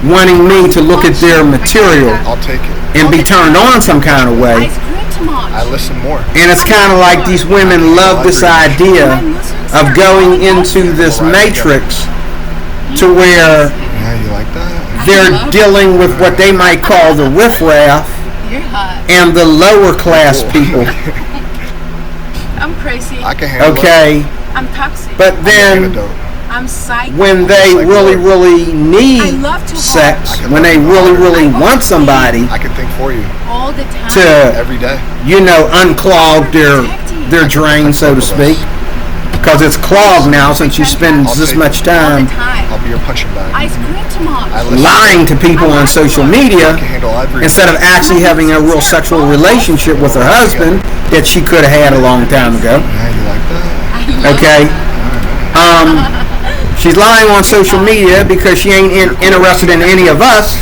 Speaker 1: wanting me to look at their material
Speaker 8: I'll take it.
Speaker 1: and be turned on some kind of
Speaker 9: I
Speaker 1: way.
Speaker 9: scream too much.
Speaker 8: I listen more.
Speaker 1: And it's kind of like these women love this idea of going into this matrix to where
Speaker 8: Yeah, you like that?
Speaker 1: they're dealing with what they might call the riffraff
Speaker 9: You're hot.
Speaker 1: and the lower class
Speaker 8: Cool.
Speaker 1: people.
Speaker 9: I'm crazy.
Speaker 8: I can handle it.
Speaker 1: Okay,
Speaker 9: I'm toxic.
Speaker 1: but
Speaker 8: I'm the
Speaker 1: then
Speaker 8: antidote.
Speaker 9: I'm psycho.
Speaker 1: when they really
Speaker 9: I
Speaker 1: need
Speaker 9: love to
Speaker 1: sex,
Speaker 8: hard.
Speaker 1: when they really want somebody
Speaker 8: I can think for you
Speaker 9: all the time.
Speaker 1: to,
Speaker 8: every day.
Speaker 1: unclog their drain, so to speak, because it's clogged now since you spend this much
Speaker 9: all
Speaker 1: time
Speaker 9: the time.
Speaker 8: I'll be your punching
Speaker 9: I
Speaker 8: bag.
Speaker 9: scream too much.
Speaker 8: I listen.
Speaker 1: lying to people on social
Speaker 8: I
Speaker 1: media
Speaker 8: can handle every
Speaker 1: instead of actually having a real sexual relationship with her husband that she could have had a long time ago.
Speaker 8: Yeah, you like that?
Speaker 1: Okay. She's lying on social media because she ain't interested in any of us.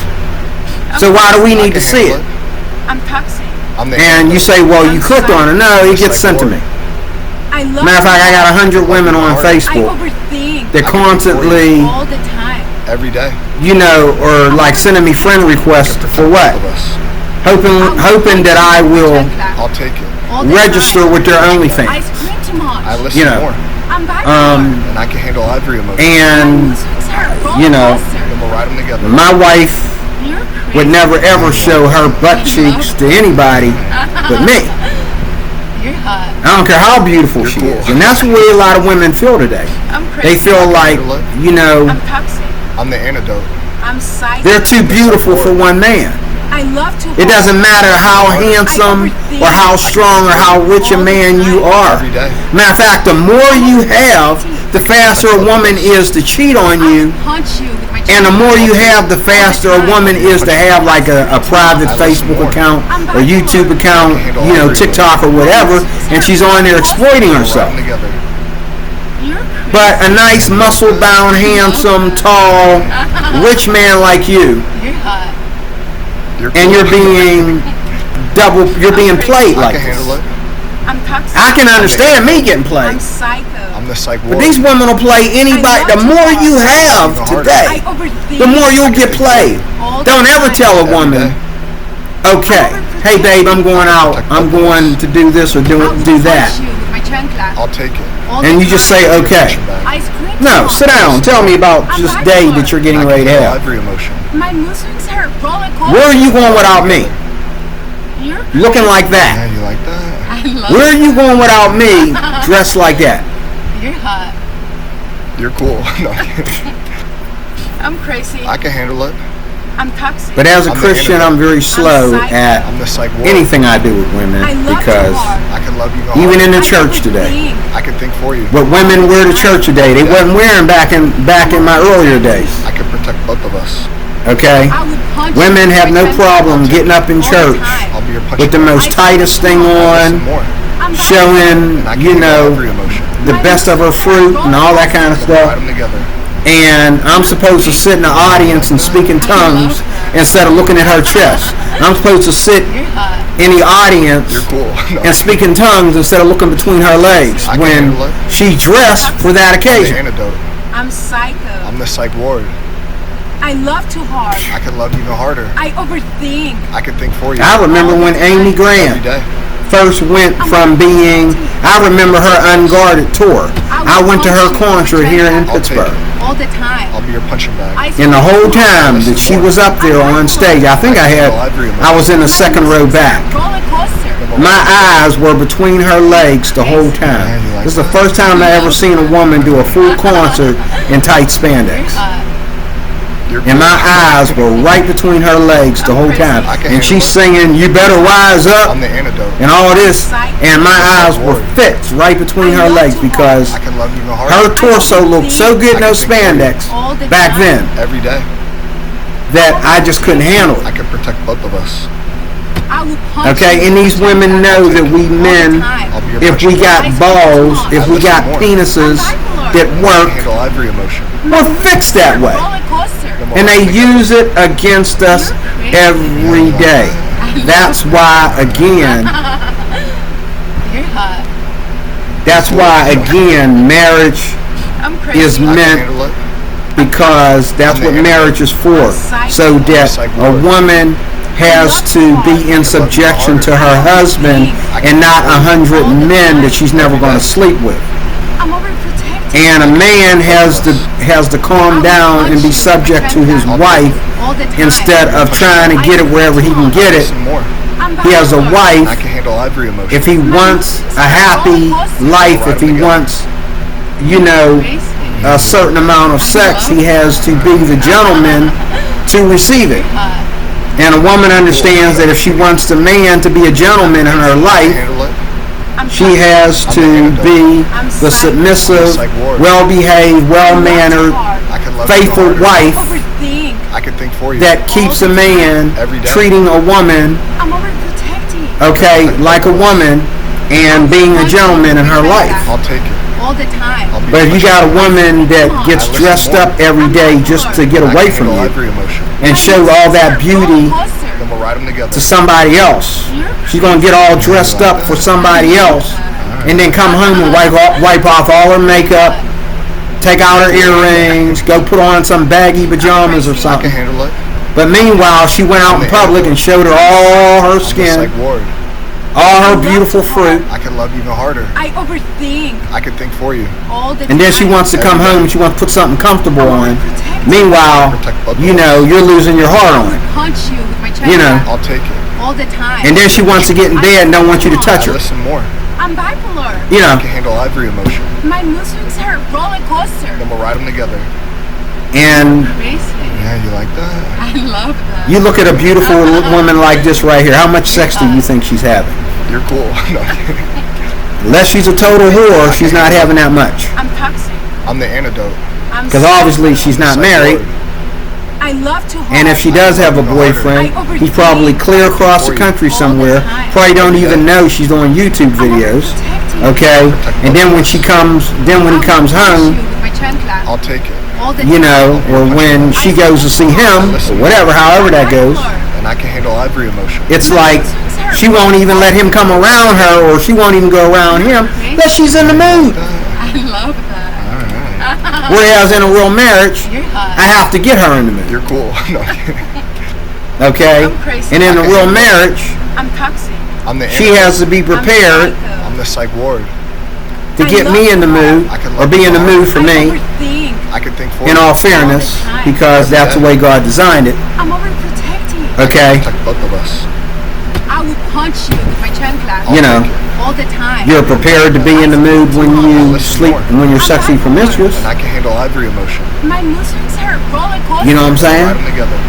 Speaker 1: So why do we
Speaker 8: I
Speaker 1: need
Speaker 8: can
Speaker 1: to see
Speaker 8: handle
Speaker 1: it?
Speaker 9: I'm toxic.
Speaker 8: I'm the
Speaker 1: And you
Speaker 8: antidote.
Speaker 1: say, well, you clicked on it. No, it gets sent to me.
Speaker 9: I love
Speaker 1: Matter of fact, I got 100 women on
Speaker 9: I
Speaker 1: Facebook
Speaker 9: overthink
Speaker 1: that constantly,
Speaker 9: all the time.
Speaker 8: every day.
Speaker 1: or like sending me friend requests for what?
Speaker 8: Both of us.
Speaker 1: Hoping that I will
Speaker 8: I'll take it.
Speaker 9: All the
Speaker 1: register
Speaker 9: time.
Speaker 1: with their
Speaker 9: I
Speaker 1: OnlyFans.
Speaker 9: scream too much.
Speaker 8: I listen
Speaker 1: You know.
Speaker 8: more.
Speaker 9: I'm bipolar.
Speaker 8: And I can handle every emotion.
Speaker 1: And you know,
Speaker 8: Then we'll ride them together.
Speaker 1: my wife
Speaker 9: You're crazy.
Speaker 1: would never ever show her butt cheeks to anybody but me.
Speaker 9: You're hot.
Speaker 1: I don't care how beautiful
Speaker 8: You're
Speaker 1: she
Speaker 8: cool.
Speaker 1: is. And that's the way a lot of women feel today.
Speaker 9: I'm
Speaker 1: They
Speaker 9: crazy.
Speaker 1: feel like,
Speaker 9: I'm toxic.
Speaker 8: I'm the antidote.
Speaker 9: I'm psycho.
Speaker 1: they're too beautiful for one man.
Speaker 9: I love to.
Speaker 1: It doesn't matter how handsome or how strong or how rich a man you are.
Speaker 8: Every day.
Speaker 1: Matter of fact, the more you have, the faster a woman is to cheat on you.
Speaker 9: Punch you with my
Speaker 1: And the more you have, the faster a woman is to have like a private Facebook account or YouTube account, TikTok or whatever, and she's on there exploiting
Speaker 8: We'll ride
Speaker 1: herself.
Speaker 8: them together.
Speaker 9: You're crazy.
Speaker 1: But a nice, muscle-bound, handsome, tall, rich man like you,
Speaker 9: You're hot.
Speaker 8: You're
Speaker 1: and
Speaker 8: cool.
Speaker 1: you're being played
Speaker 8: I
Speaker 1: like
Speaker 8: can handle
Speaker 1: this.
Speaker 8: it.
Speaker 9: I'm toxic.
Speaker 1: I can understand me getting
Speaker 9: I'm
Speaker 1: played,
Speaker 9: psycho.
Speaker 8: I'm the psych
Speaker 1: but
Speaker 8: ward.
Speaker 1: these women will play anybody. The more you have
Speaker 9: I
Speaker 1: today,
Speaker 9: overthink.
Speaker 1: the more you'll get played.
Speaker 9: all the
Speaker 1: Don't ever
Speaker 9: time.
Speaker 1: tell a
Speaker 8: Every
Speaker 1: woman,
Speaker 8: day.
Speaker 1: okay, hey babe, I'm going out, I'm going to do this or
Speaker 9: I
Speaker 1: do
Speaker 9: will
Speaker 1: that.
Speaker 9: punch you with my chancla.
Speaker 8: I'll take it.
Speaker 9: all
Speaker 1: And
Speaker 9: the
Speaker 1: you just
Speaker 9: time.
Speaker 1: say, okay.
Speaker 8: Punching bag.
Speaker 9: I scream
Speaker 1: No,
Speaker 9: too
Speaker 1: sit
Speaker 9: much.
Speaker 1: down. Tell me about
Speaker 9: I'm
Speaker 1: this
Speaker 9: bipolar.
Speaker 1: day that you're getting
Speaker 8: I
Speaker 1: ready
Speaker 8: can
Speaker 1: to
Speaker 8: handle
Speaker 1: have.
Speaker 8: every emotion.
Speaker 9: My mood swings are roller coaster.
Speaker 1: Where are you going without me?
Speaker 9: You're
Speaker 1: Looking like
Speaker 8: Yeah,
Speaker 1: that.
Speaker 8: you like that?
Speaker 9: I love
Speaker 1: Where are you going without me dressed like that?
Speaker 9: You're hot.
Speaker 8: You're cool. No, I'm kidding.
Speaker 9: I'm crazy.
Speaker 8: I can handle it.
Speaker 9: I'm toxic.
Speaker 1: But as a
Speaker 8: I'm the
Speaker 1: Christian, I'm very slow at
Speaker 8: I'm the psych ward.
Speaker 1: anything I do with women
Speaker 9: I love
Speaker 1: because
Speaker 9: too hard.
Speaker 8: I can love you
Speaker 1: even in the
Speaker 9: I
Speaker 1: church today,
Speaker 9: overthink.
Speaker 8: I can think for you.
Speaker 1: what women wear to church today, they wasn't wearing back in my earlier days.
Speaker 8: I can protect both of us.
Speaker 1: Okay,
Speaker 9: I would punch
Speaker 1: women
Speaker 9: you
Speaker 1: have
Speaker 9: with
Speaker 1: no
Speaker 9: my
Speaker 1: problem
Speaker 9: chancla
Speaker 1: getting up in
Speaker 9: all the
Speaker 1: church
Speaker 9: time.
Speaker 8: I'll be your punching
Speaker 1: with the
Speaker 8: bag.
Speaker 1: most tightest thing
Speaker 8: Listen
Speaker 1: on,
Speaker 8: more.
Speaker 9: I'm
Speaker 1: showing
Speaker 8: And I can handle every emotion.
Speaker 1: the best of her fruit and all that kind of
Speaker 8: We'll
Speaker 1: stuff.
Speaker 8: ride them together.
Speaker 1: And I'm supposed to sit in the audience and speak in tongues instead of looking at her chest. I'm supposed to sit
Speaker 9: You're hot.
Speaker 1: in the audience
Speaker 8: You're cool. No,
Speaker 1: and speak in tongues instead of looking between her legs
Speaker 8: I can
Speaker 1: when
Speaker 8: handle it.
Speaker 1: she's dressed for that
Speaker 8: I'm the
Speaker 1: occasion.
Speaker 8: antidote.
Speaker 9: I'm psycho.
Speaker 8: I'm the psych ward.
Speaker 9: I love too hard.
Speaker 8: I can love you even harder.
Speaker 9: I overthink.
Speaker 8: I can think for you.
Speaker 1: I remember when Amy
Speaker 8: every
Speaker 1: Grant
Speaker 8: day.
Speaker 1: first went from being, I remember her Unguarded tour. I went to her concert here in
Speaker 8: I'll take
Speaker 1: Pittsburgh.
Speaker 8: it.
Speaker 9: All the time.
Speaker 8: I'll be your punching bag.
Speaker 1: And the whole time that she was up there on stage, I think I was in the second row back.
Speaker 9: Roller coaster.
Speaker 1: My eyes were between her legs the whole time. This is the first time I ever seen a woman do a full concert in tight spandex.
Speaker 8: You're
Speaker 1: And
Speaker 8: cool.
Speaker 1: my eyes were right between her legs the whole time. And she's singing, "You better wise up,"
Speaker 8: I'm the antidote.
Speaker 1: and all this. And my eyes were fixed right between her legs because
Speaker 8: I can love you even harder.
Speaker 1: her torso looked so good in those spandex back then
Speaker 8: Every day.
Speaker 1: that I just couldn't handle
Speaker 8: I
Speaker 1: it.
Speaker 8: can protect both of us.
Speaker 9: I will punch
Speaker 1: Okay,
Speaker 9: you
Speaker 1: and
Speaker 9: with
Speaker 1: these
Speaker 9: my
Speaker 1: women
Speaker 9: chancla
Speaker 1: know that we
Speaker 9: all the
Speaker 1: men,
Speaker 9: time.
Speaker 8: I'll be your
Speaker 1: if we
Speaker 8: punching
Speaker 1: got
Speaker 8: bag.
Speaker 1: balls, if we got penises that
Speaker 8: I
Speaker 1: work,
Speaker 8: can handle every emotion.
Speaker 1: we're fixed that way.
Speaker 9: Roller coaster.
Speaker 8: Then we'll
Speaker 1: And they
Speaker 8: ride together.
Speaker 1: use it against us every day.
Speaker 9: I
Speaker 1: That's why again.
Speaker 9: You're hot.
Speaker 1: That's why again marriage
Speaker 9: I'm crazy.
Speaker 1: is
Speaker 8: I can
Speaker 1: meant
Speaker 8: handle it.
Speaker 1: because that's what marriage is for. So that a woman has to be in subjection to her husband and not 100 men that she's never going to sleep with.
Speaker 9: I'm overprotective.
Speaker 1: And a man has to calm down and be subject to his wife
Speaker 9: all the time.
Speaker 1: instead of trying to get it wherever he can get it.
Speaker 8: Some more.
Speaker 1: He has a wife.
Speaker 8: I can handle every emotion.
Speaker 1: If he wants a happy life, if he wants, a certain amount of sex, he has to be the gentleman to receive it. And a woman understands that if she wants the man to be a gentleman in her life,
Speaker 8: handle it.
Speaker 1: she has to be the submissive, well-behaved, well-mannered,
Speaker 8: I can love
Speaker 1: faithful
Speaker 8: you harder.
Speaker 1: wife
Speaker 9: Overthink.
Speaker 8: I can think for you.
Speaker 1: that keeps a man
Speaker 8: Every day.
Speaker 1: treating a woman,
Speaker 9: I'm overprotective.
Speaker 1: okay, like a woman and being a gentleman in her life.
Speaker 8: I'll take it.
Speaker 9: All the time.
Speaker 8: I'll be
Speaker 1: But if you got a woman that gets dressed up every day just to get away from
Speaker 8: handle
Speaker 1: you
Speaker 8: every emotion.
Speaker 1: and show all that beauty
Speaker 8: Then we'll ride them together.
Speaker 1: to somebody else, she's gonna get all dressed up for somebody else and then come home and wipe off all her makeup, take out her earrings, go put on some baggy pajamas or
Speaker 8: I can
Speaker 1: something.
Speaker 8: handle it.
Speaker 1: But meanwhile, she went out in public and showed her all her
Speaker 8: I'm just
Speaker 1: skin,
Speaker 8: like Ward.
Speaker 1: all her beautiful fruit,
Speaker 8: I can love you even harder.
Speaker 9: I overthink
Speaker 8: I can think for you.
Speaker 9: all the time.
Speaker 1: and then she wants to come home and she wants to put something comfortable on.
Speaker 9: Protect
Speaker 1: Meanwhile, you're losing your heart on it,
Speaker 9: punch you with my chancla
Speaker 1: you know.
Speaker 8: I'll take it.
Speaker 9: all the time.
Speaker 1: And then she wants to get in bed and don't want you to touch her,
Speaker 8: Listen more.
Speaker 9: I'm bipolar.
Speaker 1: you
Speaker 8: I
Speaker 1: know.
Speaker 8: can handle every emotion.
Speaker 9: My mood swings are roller coaster.
Speaker 8: Then we'll ride them together.
Speaker 1: And
Speaker 9: Crazy.
Speaker 8: Yeah, you like that?
Speaker 9: I love that.
Speaker 1: you look at a beautiful woman like this right here. How much sex do you think she's having?
Speaker 8: You're cool. No,
Speaker 1: Unless she's a total whore, she's not having that much.
Speaker 9: I'm toxic.
Speaker 8: I'm the antidote.
Speaker 9: I'm
Speaker 1: Because obviously she's not married.
Speaker 9: I love to hold.
Speaker 1: And if she does have a boyfriend, he's probably clear across the country somewhere. Probably don't even know she's doing YouTube videos. Okay? And then when he comes home,
Speaker 9: with my chancla
Speaker 8: I'll take it.
Speaker 9: all the
Speaker 1: you know, or when she goes to see him, or whatever, however that goes,
Speaker 8: And I can handle every emotion.
Speaker 1: it's like she won't even let him come around her, or she won't even go around him, unless she's in the mood.
Speaker 9: I love that.
Speaker 1: Whereas in a real marriage,
Speaker 9: You're hot.
Speaker 1: I have to get her in the mood.
Speaker 8: You're cool. No,
Speaker 1: Okay?
Speaker 9: I'm crazy.
Speaker 1: And in a real marriage,
Speaker 9: I'm toxic.
Speaker 8: I'm the
Speaker 1: she
Speaker 8: antidote.
Speaker 1: has to be prepared
Speaker 8: I'm the psych ward.
Speaker 1: to get me in the mood, or be in the mood for me,
Speaker 9: Overthink.
Speaker 8: I can think for
Speaker 1: in
Speaker 8: you.
Speaker 1: all fairness, because that's the way God designed it.
Speaker 9: I'm overprotective.
Speaker 1: Okay?
Speaker 8: Protect both of us.
Speaker 9: I will punch you with my chancla
Speaker 1: You know,
Speaker 9: all the time.
Speaker 1: you're prepared to be in the mood when you sleep, when you're sexually promiscuous.
Speaker 8: And I can handle every emotion.
Speaker 9: My mood swings are roller coaster.
Speaker 1: You know what I'm saying?
Speaker 8: Ride them together.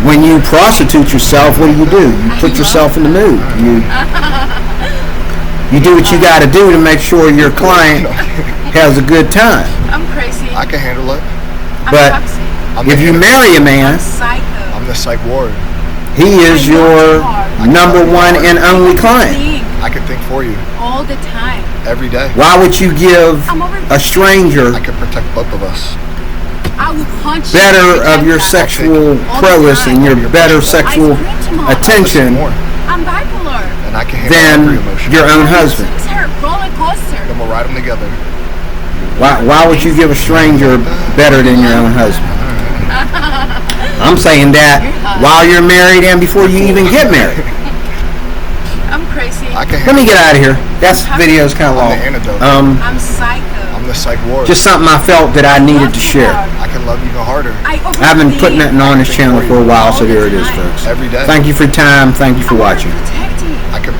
Speaker 1: When you prostitute yourself, what do? You put yourself in the mood. You do what you got to do to make sure your client has a good time.
Speaker 9: I'm crazy.
Speaker 8: I can handle it.
Speaker 9: I'm
Speaker 1: But
Speaker 9: toxic.
Speaker 8: I'm
Speaker 1: if
Speaker 8: the
Speaker 1: you
Speaker 8: antidote.
Speaker 1: marry a man,
Speaker 9: I'm psycho.
Speaker 8: I'm the psych ward.
Speaker 1: he is your number one and only client.
Speaker 9: Think
Speaker 8: I can think for you
Speaker 9: all the time.
Speaker 8: every day.
Speaker 1: Why would you give a stranger
Speaker 8: I can protect both of us.
Speaker 9: I will punch you
Speaker 1: better
Speaker 9: with my
Speaker 1: of your
Speaker 9: chancla
Speaker 1: sexual
Speaker 9: all the
Speaker 1: prowess
Speaker 9: time.
Speaker 1: and your better sexual attention
Speaker 8: More.
Speaker 9: I'm bipolar.
Speaker 8: And I can handle every
Speaker 1: than
Speaker 8: emotion.
Speaker 1: your own
Speaker 9: My mood
Speaker 1: husband?
Speaker 9: swings are roller coaster.
Speaker 8: Then we'll ride them together.
Speaker 1: Why would you give a stranger better than your own husband? I'm saying that while you're married and before you even get married.
Speaker 9: I'm crazy.
Speaker 8: I can
Speaker 1: Let me
Speaker 8: handle
Speaker 1: get out of here. That video's kind of
Speaker 8: I'm
Speaker 1: long.
Speaker 8: the antidote.
Speaker 9: I'm psycho.
Speaker 8: I'm the psych ward.
Speaker 1: Just something I felt that I needed to share.
Speaker 8: I can love you even harder.
Speaker 1: I've been putting it on this channel for a while, so there it is, folks.
Speaker 8: Every day.
Speaker 1: Thank you for your time. Thank you for watching.
Speaker 8: I can